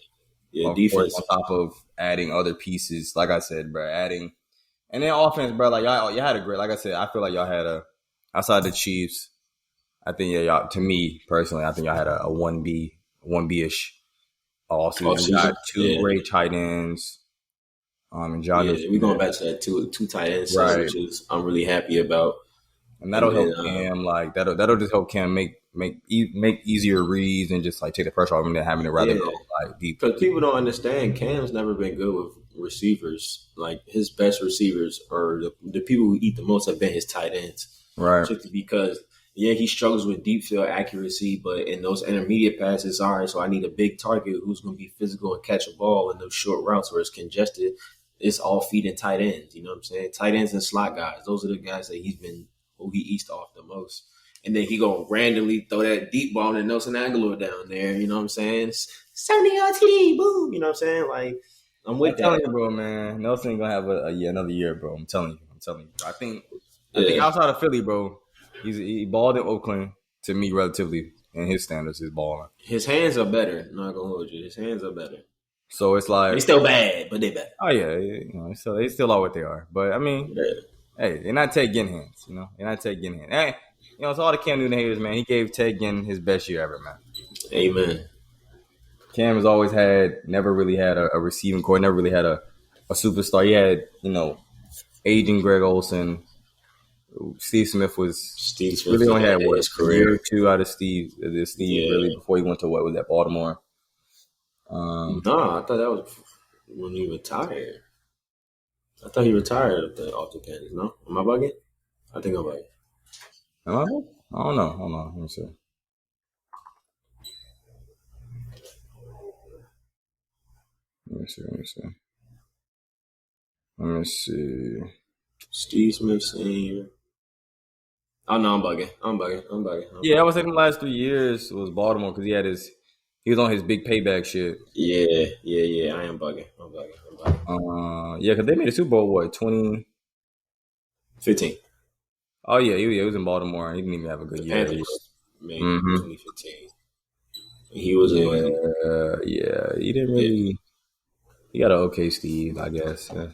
Speaker 1: Yeah, defense
Speaker 2: on top of adding other pieces. Like I said, bro, adding. And then offense, bro, like y'all had a great, like I said, I feel like y'all had outside the Chiefs, I think, y'all, to me personally, I think y'all had a 1B-ish offseason. You got two great tight ends. And John,
Speaker 1: we're going back to that two tight ends, right, which is I'm really happy about.
Speaker 2: And that'll help Cam, like, that'll just help Cam make easier reads and just like take the pressure off him than having to rather go like deep.
Speaker 1: Because people don't understand, Cam's never been good with receivers. Like his best receivers or the people who eat the most have been his tight ends.
Speaker 2: Right.
Speaker 1: Just because he struggles with deep field accuracy, but in those intermediate passes, all right, so I need a big target who's going to be physical and catch a ball in those short routes where it's congested. It's all feeding tight ends. You know what I'm saying? Tight ends and slot guys. Those are the guys that who he eats off the most. And then he gonna randomly throw that deep ball to Nelson Aguilar down there. You know what I'm saying? 70-yard TD, boom. You know what I'm saying? Like, I'm with that.
Speaker 2: I'm telling you, bro, man. Nelson gonna have another year, bro. I'm telling you. I think outside of Philly, bro, he balled in Oakland to me relatively in his standards. His balling.
Speaker 1: His hands are better. I'm not gonna hold you. His hands are better.
Speaker 2: So it's like
Speaker 1: they still bad, but they better.
Speaker 2: Oh yeah, so they still are what they are. But I mean, hey, they're not Ted Ginn hands. They're not Ted Ginn hands. Hey. It's all the Cam Newton haters, man. He gave Ted Ginn his best year ever, man.
Speaker 1: Amen.
Speaker 2: Cam has always never really had a receiving core, never really had a superstar. He had, aging Greg Olsen. Steve Smith really only had a year or two out of Steve really before he went to what was that, Baltimore.
Speaker 1: No, I thought that was when he retired. I thought he retired off the Panthers. No, am I bugging? I think I'm bugging.
Speaker 2: Am I? I don't know. Hold on. Let me see.
Speaker 1: Steve Smith Senior. Oh no, I'm bugging.
Speaker 2: Yeah, I would say the last 3 years was Baltimore because he was on his big payback shit.
Speaker 1: Yeah. I am bugging. I'm bugging.
Speaker 2: Yeah, because they made a Super Bowl, what, 2015?
Speaker 1: 15.
Speaker 2: Oh, yeah, he was in Baltimore. He didn't even have a good year.
Speaker 1: Panthers made 2015. He was
Speaker 2: yeah, he didn't really. He got an okay Steve, I guess. Yeah.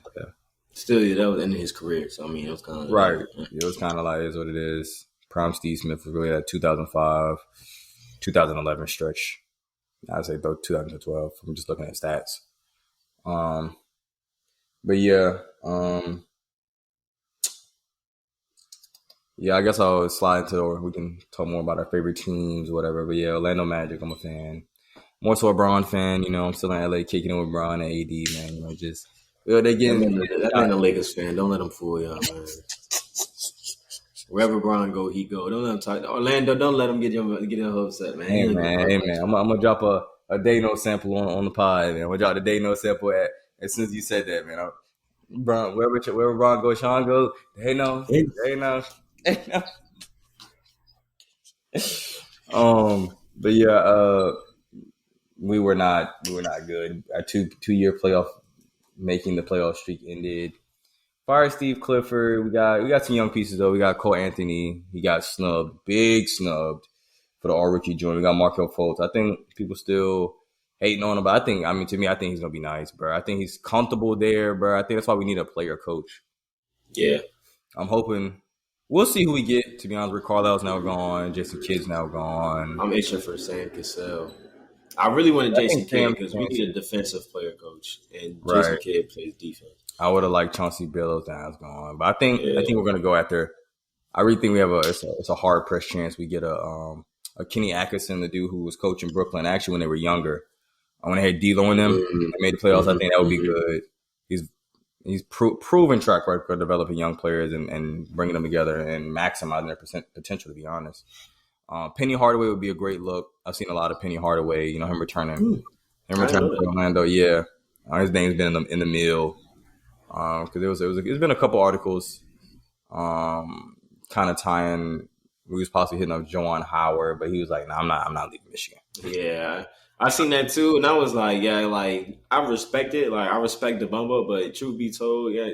Speaker 1: Still, that was the end of his career. So I mean, it was kind of
Speaker 2: right. It was kind of like is what it is. Prime Steve Smith was really that 2005, 2011 stretch. I'd say though 2012. I'm just looking at stats. But yeah, yeah. I guess I'll slide into or we can talk more about our favorite teams, or whatever. But yeah, Orlando Magic. I'm a fan. More so a Braun fan. You know, I'm still in LA kicking it with Braun and AD. Man, you know, just they getting
Speaker 1: that ain't a Lakers fan. Don't let him fool y'all, man. Wherever Braun go, he go. Don't let him talk. Orlando, don't let him get him upset, man.
Speaker 2: Hey man. I'm gonna drop a Dano sample on the pod, man. I'm gonna drop the Dano sample as soon as you said that, man. Braun, wherever Braun goes, Sean goes. Dano. But yeah, we were not good. Our two-year playoff making the playoff streak ended. Fire Steve Clifford. We got some young pieces though. We got Cole Anthony. He got big snubbed for the all rookie joint. We got Markelle Fultz. I think people still hating on him, but to me, I think he's gonna be nice, bro. I think he's comfortable there, bro. I think that's why we need a player coach.
Speaker 1: Yeah,
Speaker 2: I'm hoping we'll see who we get. To be honest, Rick Carlisle's now gone. Jason Kidd's now gone.
Speaker 1: I'm itching for Sam Cassell. I really wanted Jason Kidd because we need a defensive player coach, and Jason Kidd plays defense.
Speaker 2: I would have liked Chauncey Billups. That's gone, but I think we're gonna go after. I really think we have it's a hard pressed chance we get a Kenny Atkinson, the dude who was coaching Brooklyn actually when they were younger. I want to had D'Lo in them. They made the playoffs. I think that would be good. He's proven track record of developing young players and bringing them together and maximizing their potential. To be honest. Penny Hardaway would be a great look. I've seen a lot of Penny Hardaway. You know, him returning to Orlando. Yeah, his name's been in the mill. Because there's been a couple articles, kind of tying. We was possibly hitting up Juwan Howard, but he was like, "No, I'm not leaving Michigan."
Speaker 1: Yeah, I seen that too, and I was like, "Yeah, like I respect it. Like I respect the bumble, but truth be told, yeah."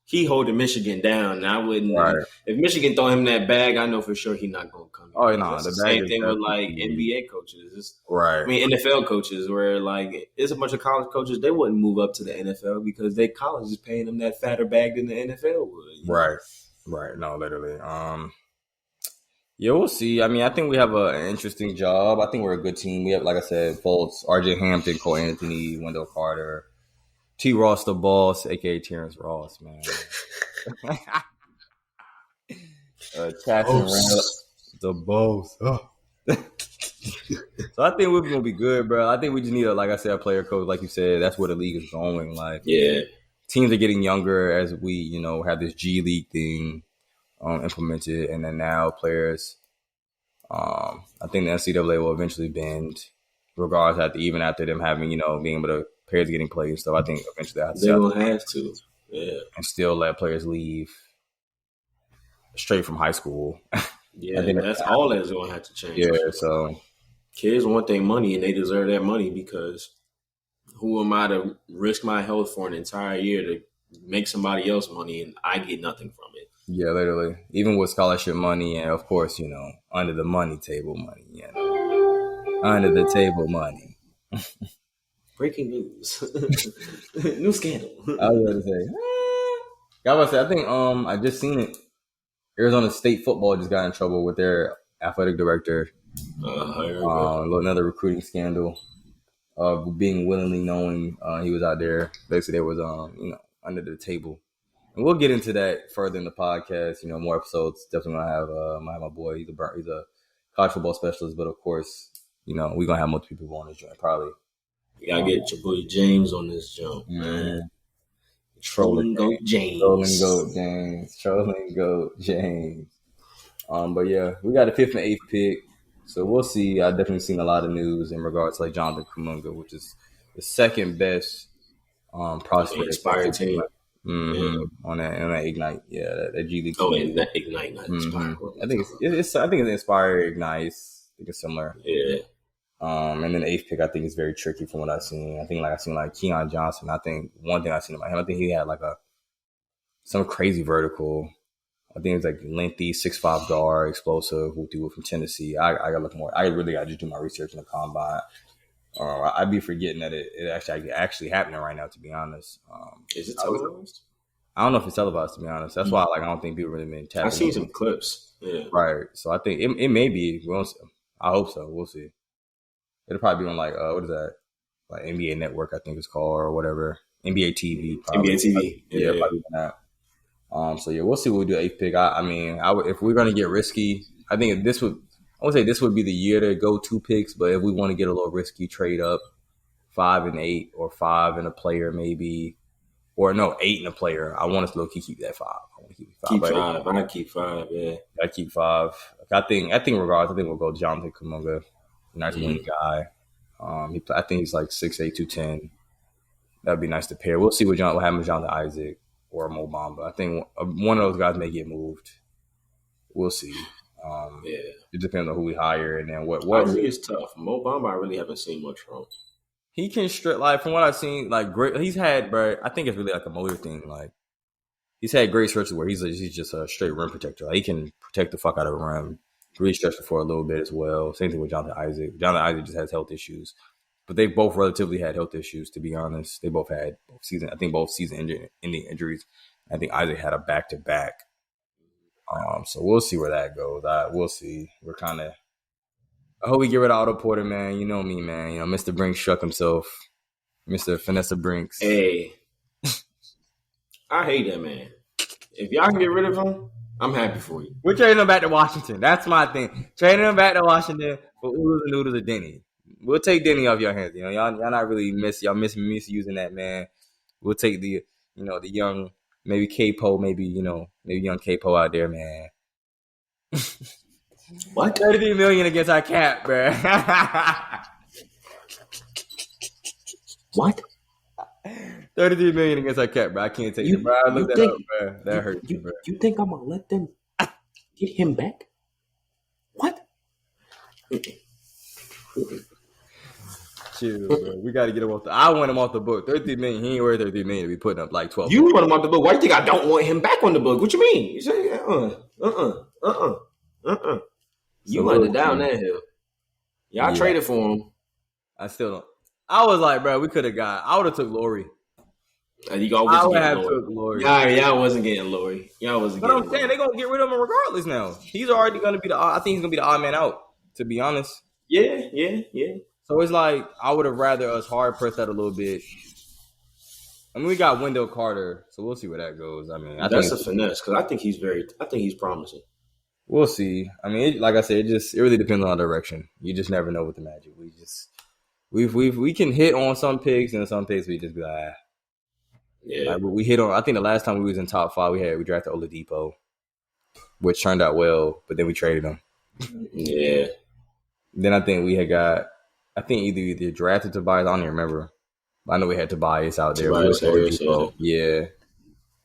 Speaker 1: He holding Michigan down, and I wouldn't. Right. If Michigan throw him that bag, I know for sure he's not going to come.
Speaker 2: Oh no,
Speaker 1: the same thing with like NBA coaches,
Speaker 2: right?
Speaker 1: I mean NFL coaches, where like it's a bunch of college coaches, they wouldn't move up to the NFL because their college is paying them that fatter bag than the NFL would.
Speaker 2: Right. No, literally. Yeah, we'll see. I mean, I think we have an interesting job. I think we're a good team. We have, like I said, Fultz, RJ Hampton, Cole Anthony, Wendell Carter. T. Ross the boss, a.k.a. Terrence Ross, man. The boss. Oh. So I think we're going to be good, bro. I think we just need, a player coach. Like you said, that's where the league is going. Like,
Speaker 1: yeah,
Speaker 2: teams are getting younger as we, have this G League thing implemented. And then now players, I think the NCAA will eventually bend, regardless, even after them having, being able to, players getting played and stuff. I think eventually
Speaker 1: they're going to have to. Yeah.
Speaker 2: And still let players leave straight from high school.
Speaker 1: Yeah, that's all that's going to have to change.
Speaker 2: Yeah, so.
Speaker 1: Kids want their money, and they deserve that money because who am I to risk my health for an entire year to make somebody else money and I get nothing from it?
Speaker 2: Yeah, literally. Even with scholarship money and, of course, under the money table money. Under the table money.
Speaker 1: Breaking news. New scandal.
Speaker 2: I was going to say. I think I just seen it. Arizona State football just got in trouble with their athletic director. Another recruiting scandal of being willingly knowing he was out there. Basically, there was under the table. And we'll get into that further in the podcast. More episodes. Definitely gonna have my boy. He's a college football specialist, but of course, we're gonna have multiple people on this joint probably.
Speaker 1: You gotta get your boy James on this jump, man. Trolling Goat James.
Speaker 2: But yeah, we got a 5th and 8th pick. So we'll see. I've definitely seen a lot of news in regards to like Jonathan Kuminga, which is the second best prospect.
Speaker 1: Inspired team.
Speaker 2: On that Ignite, that G League.
Speaker 1: Oh, and that Ignite, not Inspire.
Speaker 2: I think it's Inspire Ignite. I think it's similar.
Speaker 1: Yeah.
Speaker 2: And then the 8th pick, I think is very tricky from what I've seen. I think I've seen Keon Johnson. I think one thing I've seen about him, I think he had some crazy vertical. I think it was lengthy 6'5" guard, explosive, who threw from Tennessee. I gotta look more. I really gotta just do my research in the combine. I'd be forgetting that it actually happening right now. To be honest,
Speaker 1: is it televised?
Speaker 2: I don't know if it's televised. To be honest, that's why I don't think people really been tapping.
Speaker 1: I've seen some clips. Yeah,
Speaker 2: right. So I think it may be. I hope so. We'll see. It'll probably be on what is that? Like NBA Network, I think it's called, or whatever. NBA TV. Probably.
Speaker 1: NBA TV.
Speaker 2: Yeah, probably that. So yeah, we'll see what we do 8th pick. I mean, if we're gonna get risky, I think this would be the year to go 2 picks. But if we want to get a little risky, trade up 5 and 8, or 5 and a player maybe, or no 8 and a player. I want us to low key keep that 5. I want to keep 5.
Speaker 1: Keep 5. I keep 5. Yeah,
Speaker 2: I keep 5. I think regardless, I think we'll go Jonathan Kuminga. Nice wing guy. I think he's 6'8", 210. That'd be nice to pair. We'll see what happens with Jonathan Isaac or Mo Bamba. I think one of those guys may get moved. We'll see. It depends on who we hire and then what.
Speaker 1: Isaac is tough. Mo Bamba, I really haven't seen much from.
Speaker 2: He can from what I've seen, great. He's had, bro. I think it's really a motor thing. He's had great stretches where he's just a straight rim protector. He can protect the fuck out of the rim. Really stretched for a little bit as well. Same thing with Jonathan Isaac. Jonathan Isaac just has health issues, but they both relatively had health issues. To be honest, they both had both season-ending injuries. I think Isaac had a back-to-back. So we'll see where that goes. We'll see. I hope we get rid of Otto Porter, man. You know me, man. Mr. Brinks struck himself. Mr. Vanessa Brinks.
Speaker 1: Hey, I hate that man. If y'all can get rid of him, I'm happy for you.
Speaker 2: We're trading him back to Washington. That's my thing. Trading him back to Washington for oodles and noodles of Denny. We'll take Denny off your hands. Y'all not really misusing that man. We'll take the young, maybe K-Po, maybe young K-Po out there, man.
Speaker 1: What?
Speaker 2: $33 million against our cap, bro.
Speaker 1: What?
Speaker 2: $33 million against our cap, bro. I can't take it, bro. I looked that up, bro. That hurts you, bro.
Speaker 1: You think I'm gonna let them get him back? What?
Speaker 2: Chill, bro. We got to get him off I want him off the book. $33 million. He ain't worth $33 million to be putting up 12.
Speaker 1: You want him off the book? Why do you think I don't want him back on the book? What you mean? You say You wanted it down that hill. Y'all traded for him.
Speaker 2: I still don't. I was like, bro, we could have I would have took Laurie.
Speaker 1: I would have took
Speaker 2: Laurie.
Speaker 1: Y'all wasn't getting Laurie. Y'all wasn't
Speaker 2: but
Speaker 1: getting
Speaker 2: I'm saying they're going to get rid of him regardless now. He's already going to be I think he's going to be the odd man out, to be honest.
Speaker 1: Yeah.
Speaker 2: So it's I would have rather us hard press that a little bit. I mean, we got Wendell Carter, so we'll see where that goes. I mean,
Speaker 1: that's a finesse because I think he's promising.
Speaker 2: We'll see. I mean, like I said, it really depends on our direction. You just never know with the Magic. We can hit on some picks and some picks we just be like,
Speaker 1: yeah.
Speaker 2: We hit on. I think the last time we was in top 5, we drafted Oladipo, which turned out well, but then we traded him.
Speaker 1: Yeah.
Speaker 2: Then I think we had either drafted Tobias. I don't even remember. But I know we had Tobias out there. Yeah.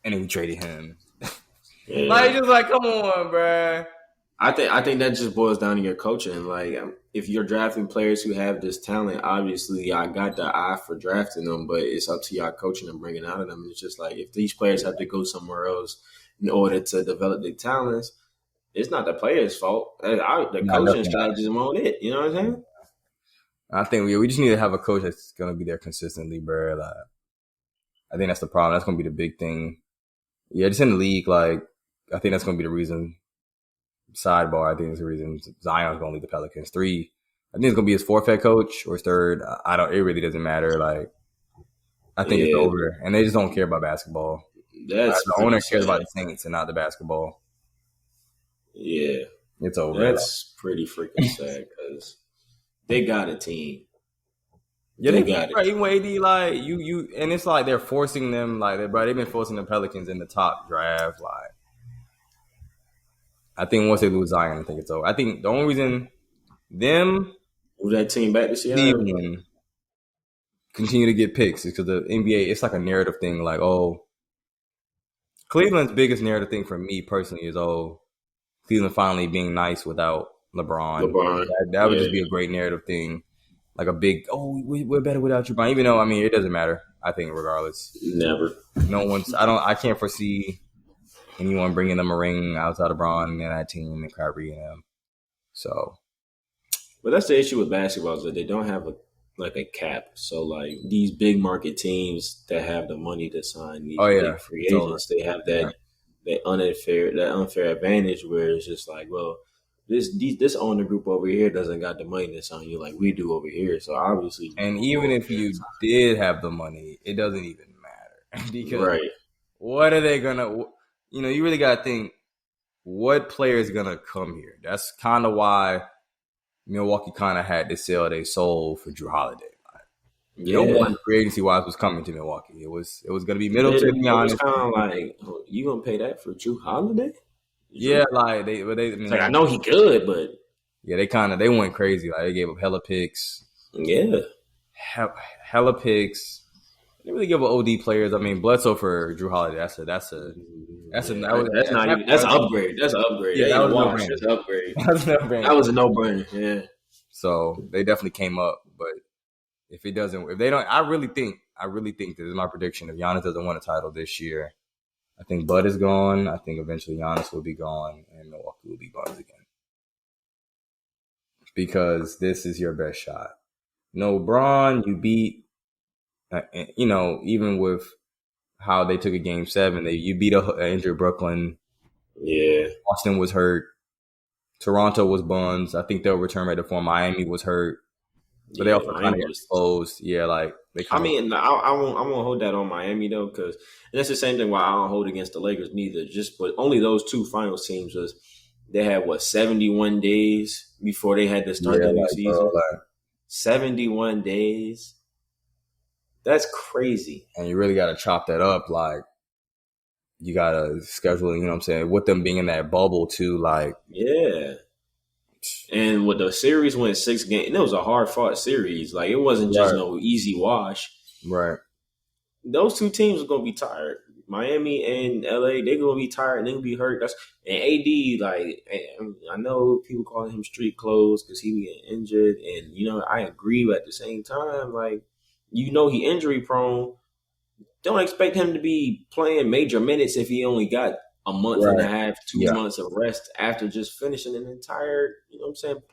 Speaker 2: And then we traded him. Yeah. Come on, bro.
Speaker 1: I think that just boils down to your coaching. If you're drafting players who have this talent, obviously I got the eye for drafting them, but it's up to y'all coaching and bringing out of them. It's just if these players have to go somewhere else in order to develop their talents, it's not the players' fault. The coaching strategies on it. You know what I'm saying?
Speaker 2: I think we just need to have a coach that's going to be there consistently, bro. I think that's the problem. That's going to be the big thing. Yeah, just in the league, I think that's going to be the reason. Sidebar, I think it's the reason Zion's going to leave the Pelicans. 3, I think it's going to be his 4th head coach or his 3rd. It really doesn't matter. I think it's over. And they just don't care about basketball. The owner cares about the Saints and not the basketball.
Speaker 1: Yeah.
Speaker 2: It's over.
Speaker 1: That's pretty freaking sad because they got a team.
Speaker 2: Yeah, they got it. Right, even AD, you, and it's they're forcing them, they've been forcing the Pelicans in the top draft, I think once they lose Zion, I think it's over. I think the only reason them
Speaker 1: move that team back this year
Speaker 2: continue to get picks is because the NBA, it's a narrative thing, Cleveland's biggest narrative thing for me personally is Cleveland finally being nice without LeBron. That would just be a great narrative thing. Like a big, we're better without you, Brian. Even though, I mean, it doesn't matter. I think regardless.
Speaker 1: Never.
Speaker 2: I can't foresee anyone bringing them a ring outside of Bron and that team and Kyrie and them. So.
Speaker 1: But that's the issue with basketball is that they don't have a cap. So, like, these big market teams that have the money to sign these big free agents, they have that unfair advantage where it's just like, well, this owner group over here doesn't got the money to sign you like we do over here. So obviously,
Speaker 2: and even if you did have the money, it doesn't even matter because what are they gonna? You know, you really gotta think what player is gonna come here. That's kind of why Milwaukee kind of had to sell their soul for Drew Holiday. No one free agency wise was coming to Milwaukee. It was gonna be Middleton.
Speaker 1: It was kind of like, you gonna pay that for Drew Holiday?
Speaker 2: Yeah, like
Speaker 1: I know he good, but
Speaker 2: they went crazy. Like they gave up hella picks.
Speaker 1: Yeah,
Speaker 2: hella picks. They didn't really give up OD players. I mean, Bledsoe for Drew Holiday. That's an upgrade.
Speaker 1: That's an upgrade.
Speaker 2: Yeah, that was
Speaker 1: That's an upgrade. That was a no-brainer. Yeah.
Speaker 2: So they definitely came up, but if they don't, I really think this is my prediction. If Giannis doesn't win a title this year, I think Bud is gone. I think eventually Giannis will be gone and Milwaukee will be gone again. Because this is your best shot. No, Bron, you beat, even with how they took a game 7, you beat an injured Brooklyn.
Speaker 1: Yeah.
Speaker 2: Boston was hurt. Toronto was buns. I think they'll return right to form. Miami was hurt. But they also kind of exposed. Yeah, like
Speaker 1: I won't hold that on Miami though, because that's the same thing why I don't hold against the Lakers neither. But only those two finals teams they had 71 days before they had to start the new season. 71 days. That's crazy.
Speaker 2: And you really got to chop that up. Like you got to schedule. You know what I'm saying? With them being in that bubble too. Like
Speaker 1: And with the series went 6 games, and it was a hard fought series. Like it wasn't just no easy wash.
Speaker 2: Right.
Speaker 1: Those two teams are gonna be tired. Miami and LA, they're gonna be tired and they're gonna be hurt. And AD, like I know people calling him street clothes because he was injured, and I agree, but at the same time, like he injury prone. Don't expect him to be playing major minutes if he only got a month and a half, 2 months of rest after just finishing an entire,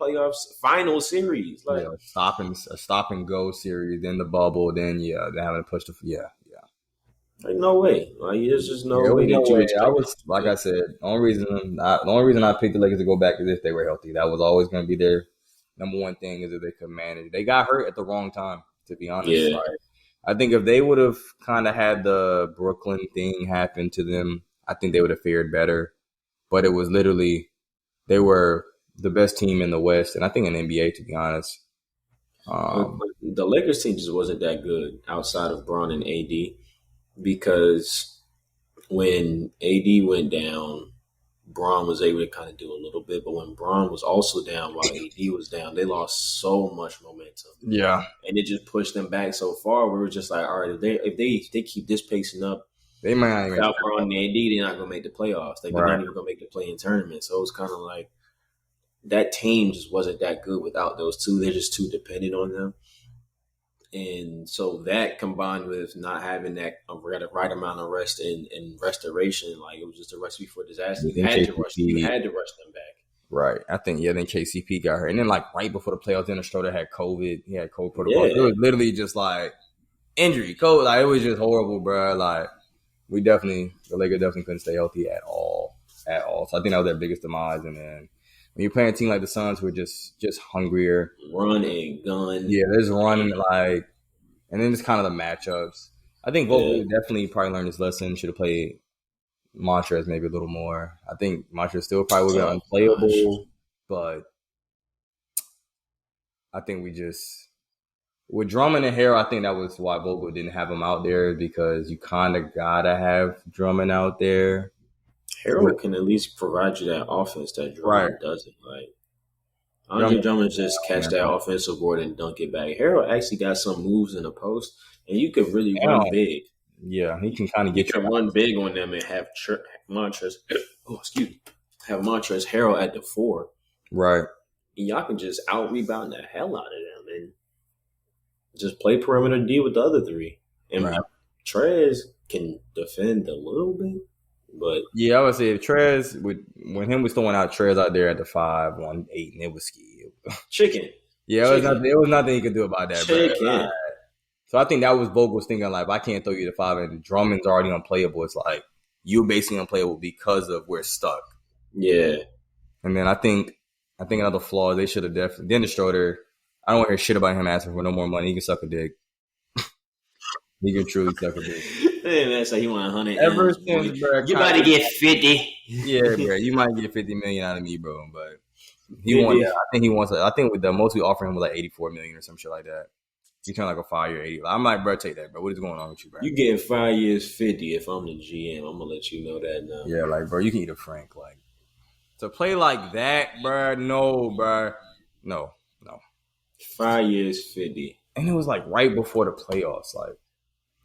Speaker 1: playoffs final series. Like
Speaker 2: a stop and go series, then the bubble, then they're having to push
Speaker 1: Like no way. Like there's just no way that you expect.
Speaker 2: I was like I said, the only reason I picked the Lakers to go back is if they were healthy. That was always going to be their number one thing, is if they could manage. They got hurt at the wrong time, to be honest.
Speaker 1: Yeah.
Speaker 2: Like, I think if they would have kind of had the Brooklyn thing happen to them, I think they would have fared better. But it was literally, they were the best team in the West, and I think in the NBA, to be honest.
Speaker 1: The Lakers team just wasn't that good outside of Bron and AD, because when AD went down, Bron was able to kind of do a little bit. But when Bron was also down while AD was down, they lost so much momentum.
Speaker 2: Yeah.
Speaker 1: And it just pushed them back so far. We were just like, all right, if they keep this pacing up,
Speaker 2: they might not even
Speaker 1: without Bron and AD, they're not going to make the playoffs. They're not even going to make the play-in tournament. So it was kind of like that team just wasn't that good without those two. They're just too dependent on them. And so that combined with not having that right amount of rest and restoration, like it was just a recipe for disaster. You had to rush them back.
Speaker 2: Right. I think, then KCP got hurt. And then like right before the playoffs, then Schroeder had COVID. He had COVID protocol. It was literally just like injury, COVID. Like it was just horrible, bro. Like the Lakers definitely couldn't stay healthy at all. So I think that was their biggest demise. And then when you're playing a team like the Suns, who are just hungrier,
Speaker 1: run and gun.
Speaker 2: Yeah, there's running and then it's kind of the matchups. I think Vogel definitely probably learned his lesson. Should have played Montrez maybe a little more. I think Montrez still probably would have been unplayable, but I think with Drummond and Harrell, I think that was why Vogel didn't have him out there, because you kind of gotta have Drummond out there.
Speaker 1: Harrell can at least provide you that offense that Drummond doesn't. Like Andre Drummond just catch that offensive board and dunk it back. Harrell actually got some moves in the post, and you could really run big.
Speaker 2: Yeah, he can kind of
Speaker 1: You
Speaker 2: get
Speaker 1: can
Speaker 2: you.
Speaker 1: run big on them and have mantras. Oh, excuse me. Have Montrezl Harrell at the 4.
Speaker 2: Right.
Speaker 1: And y'all can just out rebound the hell out of them and just play perimeter D with the other 3. And
Speaker 2: Right.
Speaker 1: Trez can defend a little bit, but
Speaker 2: Yeah, I would say if Trez when him was throwing out Trez out there at the 5-1-8, and it was ski.
Speaker 1: chicken.
Speaker 2: Yeah, it was nothing he could do about that, bro.
Speaker 1: Chicken.
Speaker 2: So I think that was Vogel's thinking, like, if I can't throw you the 5 and Drummond's already unplayable, it's like you're basically unplayable because of we're stuck.
Speaker 1: Yeah.
Speaker 2: And then I think another flaw, they should have definitely Dennis Schroeder. I don't want to hear shit about him asking for no more money. He can suck a dick. He can truly suck a dick.
Speaker 1: Man, that's like he want 100.
Speaker 2: Ever since, bro,
Speaker 1: you about to get 50.
Speaker 2: Yeah, bro, you might get $50 million out of me, bro, but he wants. I think he wants. I think with the most we offer him was like $84 million or some shit like that. He turned like a 5-year 80. I'm like, bro, take that, bro. What is going on with you, bro?
Speaker 1: You getting 5 years 50 if I'm the GM. I'm gonna let you know that now.
Speaker 2: Yeah, like, bro, you can eat a Frank. Like, to play like that, bro, no, bro. No.
Speaker 1: 5 years 50.
Speaker 2: And it was like right before the playoffs. Like,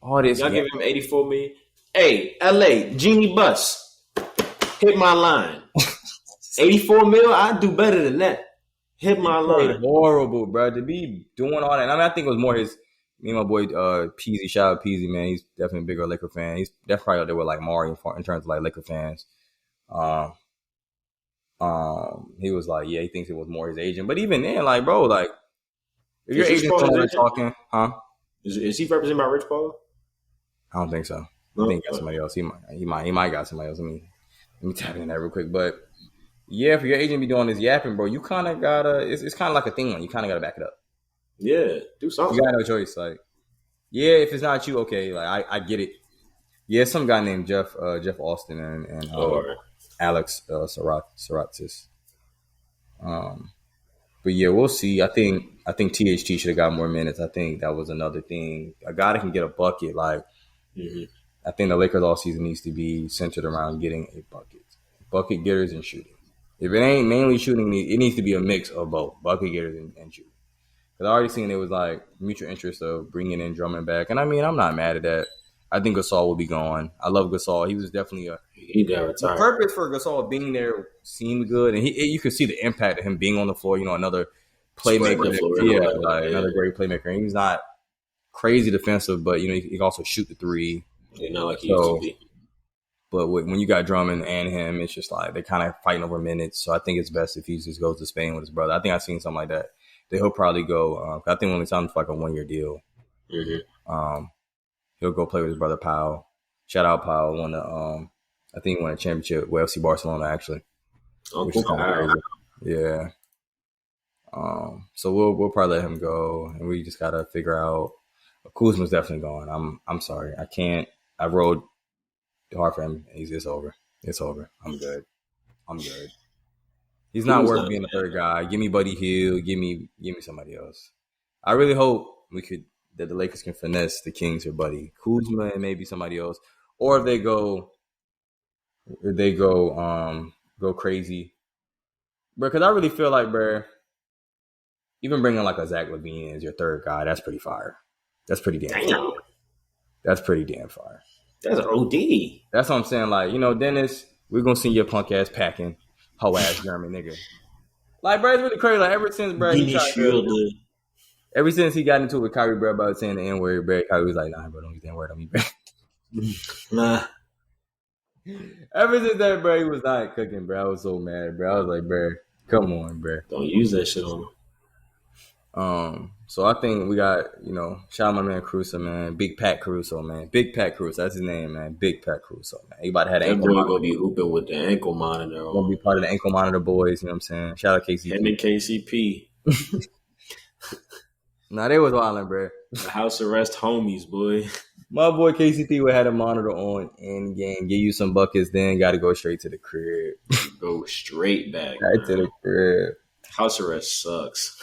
Speaker 2: all this.
Speaker 1: Y'all give him 84 million. Hey, LA, Genie Bus. Hit my line. 84 mil, I'd do better than that. Hit my line.
Speaker 2: Horrible, bro, to be doing all that. I mean, I think it was more his. Me and my boy Peasy, shout out Peasy, man. He's definitely a bigger Laker fan. He's definitely probably up there with like Mario in terms of like Laker fans. He was like, yeah, he thinks it was more his agent. But even then, like, bro, like, if your agent's talking, huh?
Speaker 1: Is he represented by Rich Paul?
Speaker 2: I don't think so. I think he got somebody else. He might got somebody else. Let me tap in that real quick. But yeah, if your agent be doing this yapping, bro, you kind of gotta. It's kind of like a thing. You kind of gotta back it up.
Speaker 1: Yeah, do something.
Speaker 2: You got no choice. Like, yeah, if it's not you, okay. Like, I get it. Yeah, some guy named Jeff Austin and Alex Saratis. But yeah, we'll see. I think THT should have got more minutes. I think that was another thing. A guy that can get a bucket, like, I think the Lakers all season needs to be centered around getting a bucket getters and shooting. If it ain't mainly shooting, it needs to be a mix of both bucket getters and shooting. Because I already seen it was like mutual interest of bringing in Drummond back, and I mean, I'm not mad at that. I think Gasol will be gone. I love Gasol. He was definitely the purpose for Gasol being there seemed good, and you could see the impact of him being on the floor. You know, another playmaker, another great playmaker. And he's not crazy defensive, but you know, he can also shoot the 3.
Speaker 1: Not like he used to be.
Speaker 2: But when you got Drummond and him, it's just like they're kind of fighting over minutes. So I think it's best if he just goes to Spain with his brother. I think I've seen something like that. That he'll probably go. I think only signed for like a 1-year deal. He'll go play with his brother Powell. Shout out Powell. I think he won a championship with FC Barcelona actually.
Speaker 1: Crazy.
Speaker 2: Yeah. So we'll probably let him go, and we just gotta figure out. Kuzma's definitely gone. I'm sorry. I can't. I rode hard for him. It's over. It's over. I'm good. He's not worth being a third guy. Give me Buddy Hield. Give me somebody else. I really hope that the Lakers can finesse the Kings or Buddy Kuzma and maybe somebody else, or if they go crazy, bro. Because I really feel like, bro, even bringing like a Zach LaVine as your third guy, that's pretty fire. That's pretty damn fire. That's pretty damn fire.
Speaker 1: That's an OD.
Speaker 2: That's what I'm saying. Like, you know, Dennis, we're gonna send your punk ass packing, hoe ass German nigga. Like, bro, it's really crazy. Like, ever since he got into it with Kyrie, bro, about saying the N-word, bro, Kyrie was like, nah, bro, don't use the N-word on me, bro.
Speaker 1: Nah.
Speaker 2: Ever since that, bro, he was not cooking, bro. I was so mad, bro. I was like, bro, come on, bro.
Speaker 1: Don't use that shit on him.
Speaker 2: So I think we got, you know, shout out my man Caruso, man. Big Pat Caruso, man. Big Pat Caruso, that's his name, man. Big Pat Caruso, man. He about to have the ankle monitor.
Speaker 1: Gonna be hooping with the ankle monitor on.
Speaker 2: Gonna be part of the ankle monitor boys, you know what I'm saying? Shout out KCP.
Speaker 1: Him and KCP.
Speaker 2: Nah, they was wildin', bro.
Speaker 1: The house arrest homies, boy.
Speaker 2: My boy KCP would have a monitor on in game, give you some buckets, then got to go straight to the crib.
Speaker 1: Go straight back.
Speaker 2: Right to the crib.
Speaker 1: House arrest sucks.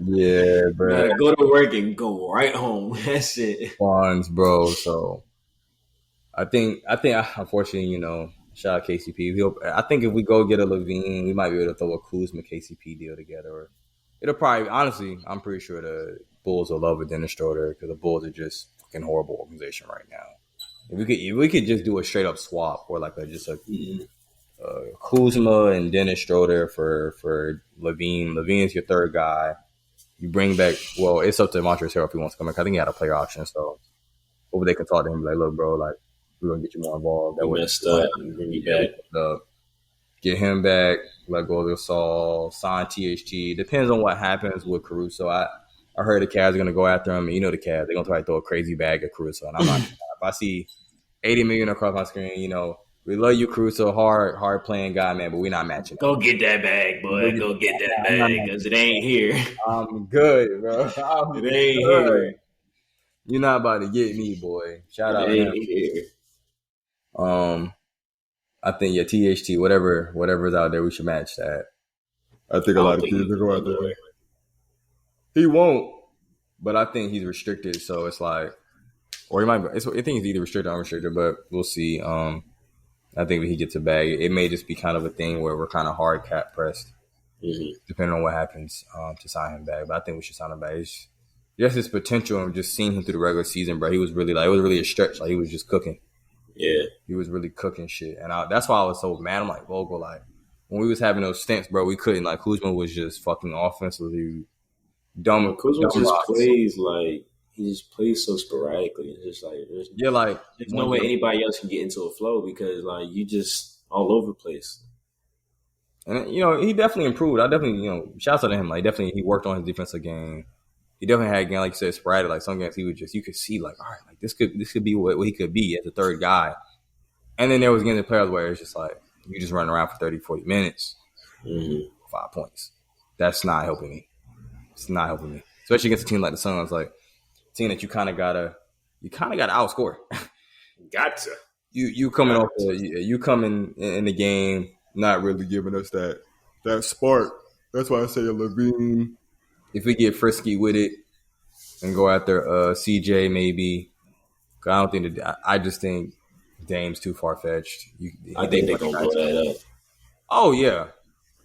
Speaker 2: Yeah, bro.
Speaker 1: Gotta go to work and go right home. That's it.
Speaker 2: Funds, bro. So I think unfortunately, you know, shout out KCP. I think if we go get a LaVine, we might be able to throw a Kuzma KCP deal together. Or it'll probably, honestly, I'm pretty sure the Bulls will love it Dennis Schroeder because the Bulls are just fucking horrible organization right now. If we could just do a straight up swap or like Kuzma and Dennis Schroeder for Levine. Levine's your third guy. You bring back. Well, it's up to Montrezl Harrell if he wants to come back. I think he had a player option, so hopefully they can talk to him. Like, look, bro, like we're gonna get you more involved. That way,
Speaker 1: messed up. Bring you back.
Speaker 2: Get him back. Let go of the Gasol. Sign THT. Depends on what happens with Caruso. I heard the Cavs are gonna go after him. And you know the Cavs, they're gonna try to throw a crazy bag at Caruso. And I'm not. If I see $80 million across my screen, you know, we love you, Caruso, hard playing guy, man, but we're not matching.
Speaker 1: Go get that bag, boy. Go get that bag, because it ain't here.
Speaker 2: I'm good, bro.
Speaker 1: It ain't here.
Speaker 2: You're not about to get me, boy. Shout out to him. Here. I think THT, whatever's out there, we should match that. I think a lot of kids will go out there. He won't, but I think he's restricted, so it's like, or he might. I think he's either restricted or unrestricted, but we'll see. I think when he gets a bag, it may just be kind of a thing where we're kind of hard cap pressed, depending on what happens to sign him back. But I think we should sign him back. It's just his potential and just seeing him through the regular season, bro. He was really it was really a stretch. Like he was just cooking.
Speaker 1: Yeah,
Speaker 2: he was really cooking shit, and that's why I was so mad. I'm like Vogel, like when we was having those stints, bro, we couldn't. Like Kuzma was just fucking offensively dumb.
Speaker 1: Kuzma just plays like. He just plays so sporadically. It's just like there's no way anybody else can get into a flow because like you just all over the place.
Speaker 2: And you know he definitely improved. I definitely shouts out to him. Like definitely he worked on his defensive game. He definitely had a game like you said sporadic. Like some games he would just you could see like all right like this could be what he could be as a third guy. And then there was games of players where it's just like you just running around for 30, 40 minutes, 5 points. That's not helping me. It's not helping me, especially against a team like the Suns. Like. Seeing that you kind of gotta outscore.
Speaker 1: Gotcha.
Speaker 2: You coming off you coming in the game, not really giving us that spark. That's why I say Levine. If we get frisky with it and go after CJ, maybe. I don't think I just think Dame's too far fetched.
Speaker 1: I think they're gonna blow that up.
Speaker 2: Oh yeah,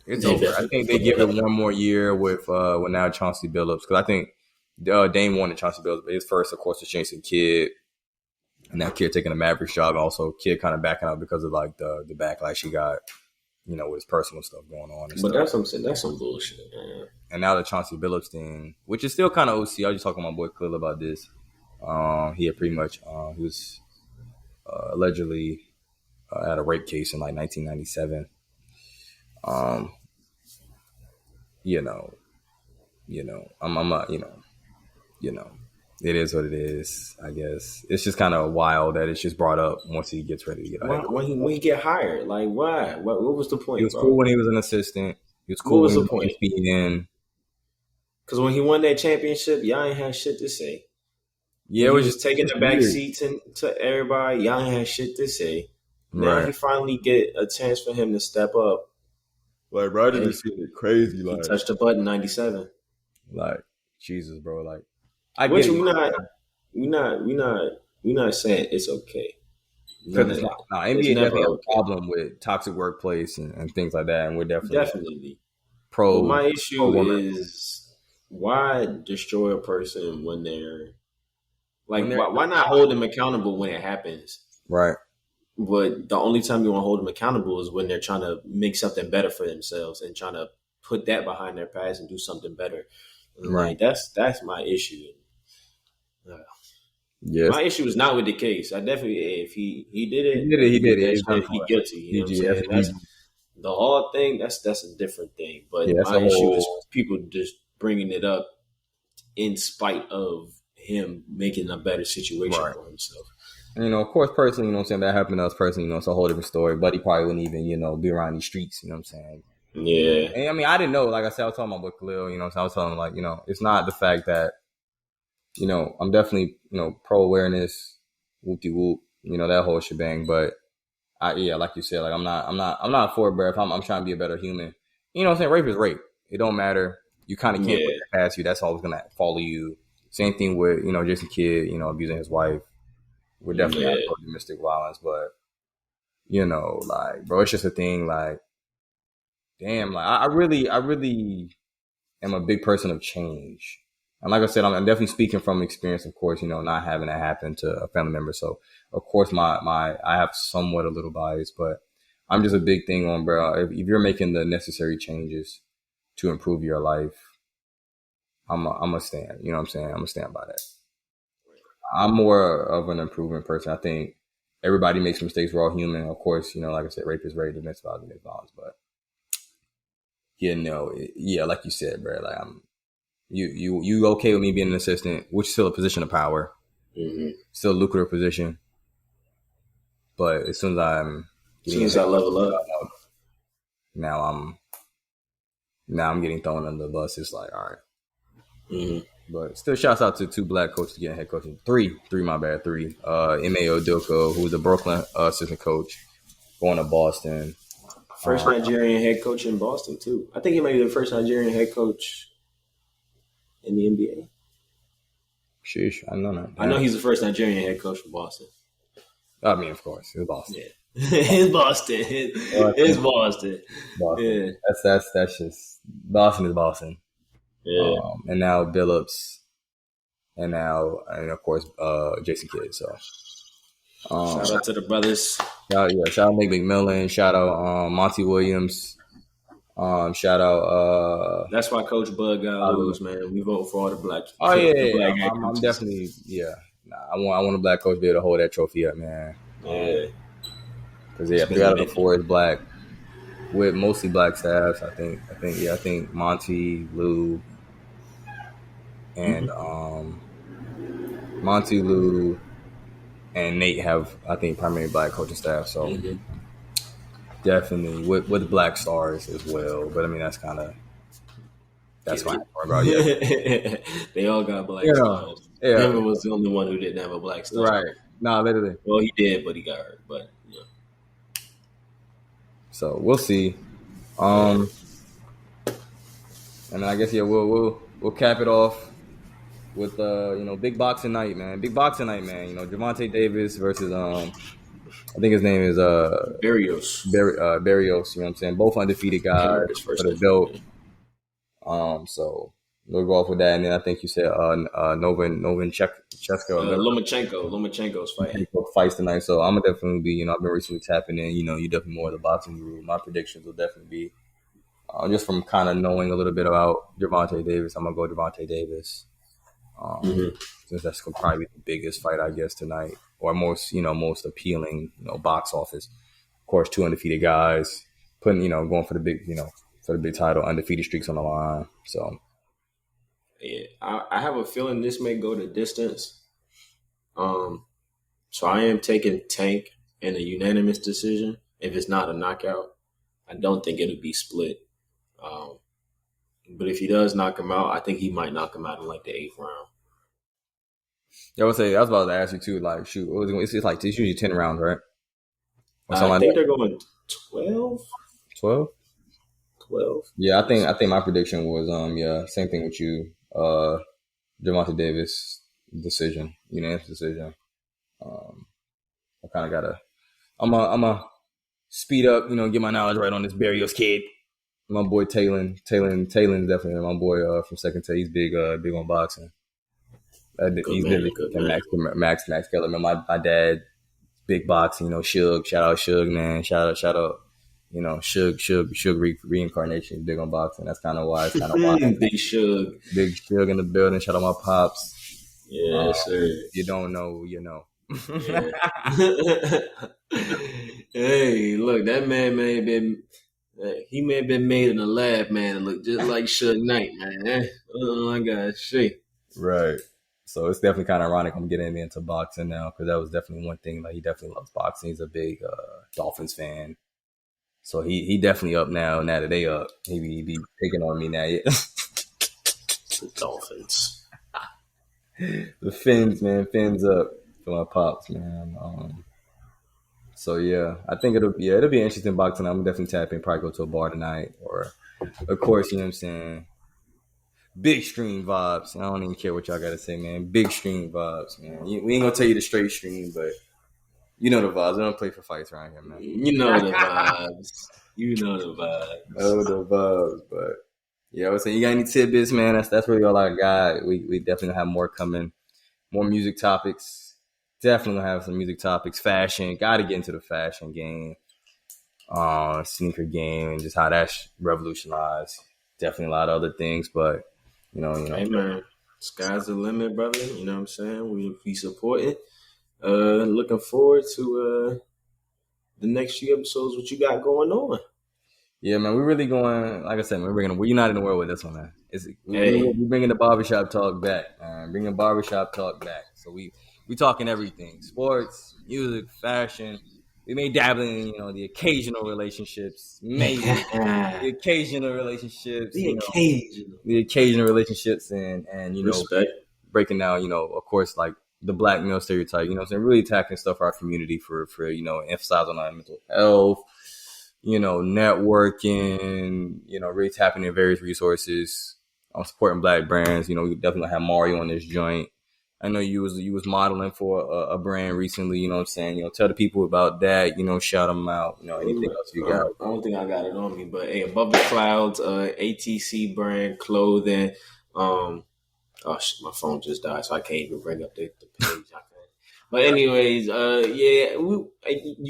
Speaker 2: it's over. I think they give it one more year with now Chauncey Billups because I think. Dame won the Chauncey Billups, but his first, of course, was Jason Kidd, and that Kidd taking a Mavericks job. Also, Kidd kind of backing out because of like the backlash he got, with his personal stuff going on.
Speaker 1: But that's what I'm saying. That's some bullshit, man.
Speaker 2: And now the Chauncey Billups thing, which is still kind of OC. I was just talking to my boy Khalil about this. He had pretty much he was allegedly had a rape case in like 1997. I'm not, it is what it is, I guess. It's just kind of wild that it's just brought up once he gets ready to get hired.
Speaker 1: When he get hired, like why? What was the point?
Speaker 2: He was cool when he was an assistant. He was cool
Speaker 1: what was
Speaker 2: when
Speaker 1: the point?
Speaker 2: Because
Speaker 1: when he won that championship, y'all ain't had shit to say.
Speaker 2: Yeah,
Speaker 1: it was just taking the back seat to everybody. Y'all ain't had shit to say. Now he finally get a chance for him to step up.
Speaker 2: Like, bro, I just see it crazy. Like,
Speaker 1: he touched the button 97.
Speaker 2: Like, Jesus, bro. Like,
Speaker 1: we're not saying it's okay.
Speaker 2: NBA definitely has a problem with toxic workplace and things like that, and we're definitely pro.
Speaker 1: But my issue is why destroy a person when they're like why not hold them accountable when it happens?
Speaker 2: Right.
Speaker 1: But the only time you want to hold them accountable is when they're trying to make something better for themselves and trying to put that behind their past and do something better. Right. Like, that's my issue.
Speaker 2: Yes.
Speaker 1: My issue is not with the case. I definitely, if he did it,
Speaker 2: he did it.
Speaker 1: He guilty. You know what I'm saying? The whole thing, that's a different thing. But my issue is people just bringing it up in spite of him making a better situation for himself.
Speaker 2: And, of course, personally, that happened to us personally, it's a whole different story. Buddy probably wouldn't even, be around these streets, you know what I'm saying?
Speaker 1: Yeah.
Speaker 2: And, I mean, I didn't know. Like I said, I was talking about with Khalil, so I was telling him, like, it's not the fact that, I'm definitely, pro-awareness, whoop-de-whoop, that whole shebang. But, like you said, like, I'm not for it, bro. If I'm trying to be a better human. You know what I'm saying? Rape is rape. It don't matter. You kind of can't put it past you. That's always going to follow you. Same thing with, Jason Kidd, abusing his wife. We're definitely not for domestic violence, but like, bro, it's just a thing. Like, damn, like I really am a big person of change. And like I said, I'm definitely speaking from experience, of course, not having that happen to a family member. So, of course, I have somewhat a little bias, but I'm just a big thing on, bro. If you're making the necessary changes to improve your life, I'm a stand. You know what I'm saying? I'm a stand by that. I'm more of an improvement person. I think everybody makes mistakes. We're all human. Of course, like I said, rape is rape, domestic violence is violence. But, like you said, bro, like you okay with me being an assistant, which is still a position of power, still a lucrative position. But as soon as I
Speaker 1: level up,
Speaker 2: now I'm getting thrown under the bus. It's like, all right. But still, shouts out to 2 black coaches getting head coaching. Three. M.A.O. Dilko, who was the Brooklyn assistant coach, going to Boston.
Speaker 1: First Nigerian head coach in Boston too. I think he might be the first Nigerian head coach in the NBA.
Speaker 2: Sheesh, I know that.
Speaker 1: I know he's the first Nigerian head coach for Boston.
Speaker 2: I mean, of course, it's Boston.
Speaker 1: Yeah. It's Boston. It's Boston.
Speaker 2: Yeah. That's just Boston is Boston.
Speaker 1: Yeah.
Speaker 2: And now Billups, and of course Jason Kidd. So
Speaker 1: shout out to the brothers.
Speaker 2: Shout out Nick McMillan. Shout out Monty Williams. Shout out.
Speaker 1: That's why Coach Bud got lose, man. We vote for all the black.
Speaker 2: Oh yeah. I'm definitely I want a black coach to be able to hold that trophy up, man.
Speaker 1: Yeah.
Speaker 2: Because 3 out of the 4 is black, with mostly black staffs. I think Monty, Lou, and Monty, Lou, and Nate have, I think, primarily black coaching staff. So definitely with black stars as well. But I mean, that's fine. Yeah.
Speaker 1: They all got black stars.
Speaker 2: Yeah.
Speaker 1: Denver was the only one who didn't have a black star.
Speaker 2: Right. No, literally.
Speaker 1: Well, he did, but he got hurt. But yeah.
Speaker 2: So we'll see. And I guess we'll cap it off with big boxing night, man. Gervonta Davis versus I think his name is
Speaker 1: Barrios.
Speaker 2: Barrios. You know what I'm saying? Both undefeated guys for the belt. So we'll go off with that, and then I think you said Lomachenko.
Speaker 1: Lomachenko's fighting.
Speaker 2: Fights tonight, so I'm gonna definitely be. I've been recently tapping in. You definitely more of the boxing group. My predictions will definitely be just from kind of knowing a little bit about Gervonta Davis. I'm gonna go Gervonta Davis, since that's gonna probably be the biggest fight, I guess, tonight, or most appealing, box office. Of course, 2 undefeated guys going for the big, for the big title, undefeated streaks on the line. So.
Speaker 1: Yeah, I have a feeling this may go the distance. So I am taking Tank in a unanimous decision. If it's not a knockout, I don't think it'll be split. But if he does knock him out, I think he might knock him out in like the 8th round.
Speaker 2: Yeah, I was about to ask you too. Like, shoot, it's usually 10 rounds, right?
Speaker 1: I think they're going 12.
Speaker 2: 12.
Speaker 1: 12.
Speaker 2: Yeah, I think my prediction was same thing with you. Gervonta Davis decision, unanimous decision. I kind of I'm a speed up, get my knowledge right on this Barrios kid. My boy Taylon's definitely my boy from Second Take. He's big on boxing. He's Max Keller. Man, my dad, big boxing. Suge. Shout out Suge, man. Shout out. Suge reincarnation, big on boxing. That's kind of why. Big Suge in the building. Shout out my pops.
Speaker 1: Yeah, sir.
Speaker 2: You don't know, you know.
Speaker 1: Yeah. Hey, look, that man may have been made in the lab, man. Look just like Suge Knight, man. Oh my gosh, shit.
Speaker 2: Right. So it's definitely kind of ironic I'm getting into boxing now, because that was definitely one thing. Like, he definitely loves boxing. He's a big Dolphins fan. So he definitely up now. Now that they up, he be picking on me now. Yeah.
Speaker 1: The Dolphins.
Speaker 2: The Fins, man. Fins up for my pops, man. So yeah, I think it'll be interesting boxing. I'm definitely tapping. Probably go to a bar tonight, or of course, you know what I'm saying. Big stream vibes. I don't even care what y'all got to say, man. Big stream vibes, man. We ain't gonna tell you the straight stream, but you know the vibes. I don't play for fights around here, man.
Speaker 1: You know the vibes. You know the vibes.
Speaker 2: Oh, the vibes, but Yeah, so you got any tidbits, man? That's really all I got. We definitely have more coming, more music topics. Definitely have some music topics. Fashion, got to get into the fashion game, sneaker game, and just how that's revolutionized. Definitely a lot of other things, but
Speaker 1: Hey man, sky's the limit, brother. You know what I'm saying? We support it. Looking forward to the next few episodes. What you got going on?
Speaker 2: Yeah, man, we're really going. Like I said, we're united in the world with this one, man.
Speaker 1: Hey,
Speaker 2: We're bringing the barbershop talk back, man. Bringing barbershop talk back. So we talking everything: sports, music, fashion. We may dabble in the occasional relationships, maybe the occasional relationships,
Speaker 1: the occasional
Speaker 2: the occasional relationships, and
Speaker 1: respect.
Speaker 2: breaking down, of course, like the black male stereotype. You know, what I'm saying, really attacking stuff for our community for emphasize on our mental health, networking, really tapping in various resources. I'm supporting black brands. We definitely have Mario on this joint. I know you was modeling for a brand recently. You know what I'm saying? Tell the people about that. Shout them out. Anything else you got?
Speaker 1: I don't think I got it on me, but hey, Above the Clouds, ATC brand clothing. Oh shit, my phone just died, so I can't even bring up the page. But anyways, yeah, you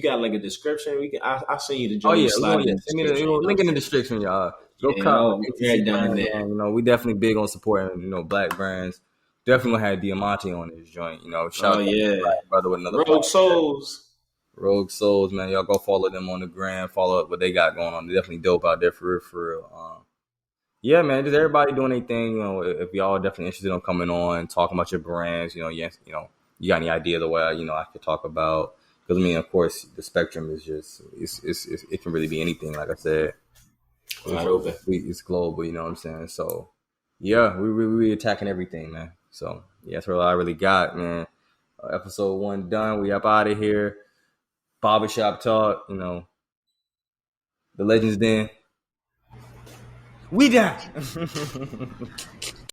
Speaker 1: got like a description. I'll send you the joint.
Speaker 2: Oh yeah,
Speaker 1: send
Speaker 2: me the link in the description, y'all. Go
Speaker 1: right down there.
Speaker 2: We definitely big on supporting black brands. Definitely had Diamante on this joint. Shout out to Black brother with another
Speaker 1: Rogue Souls.
Speaker 2: Rogue Souls, man. Y'all go follow them on the gram. Follow up what they got going on. They're definitely dope out there for real. Yeah, man. Just everybody doing their thing. If y'all definitely interested in coming on, talking about your brands, yes, you got any idea of the way I could talk about? Because of course, the spectrum is just it can really be anything. Like I said, it's global. You know what I'm saying? So yeah, we attacking everything, man. So yeah, that's what I really got, man. Episode 1 done. We up out of here. Barbershop talk. The Legends Den. We done.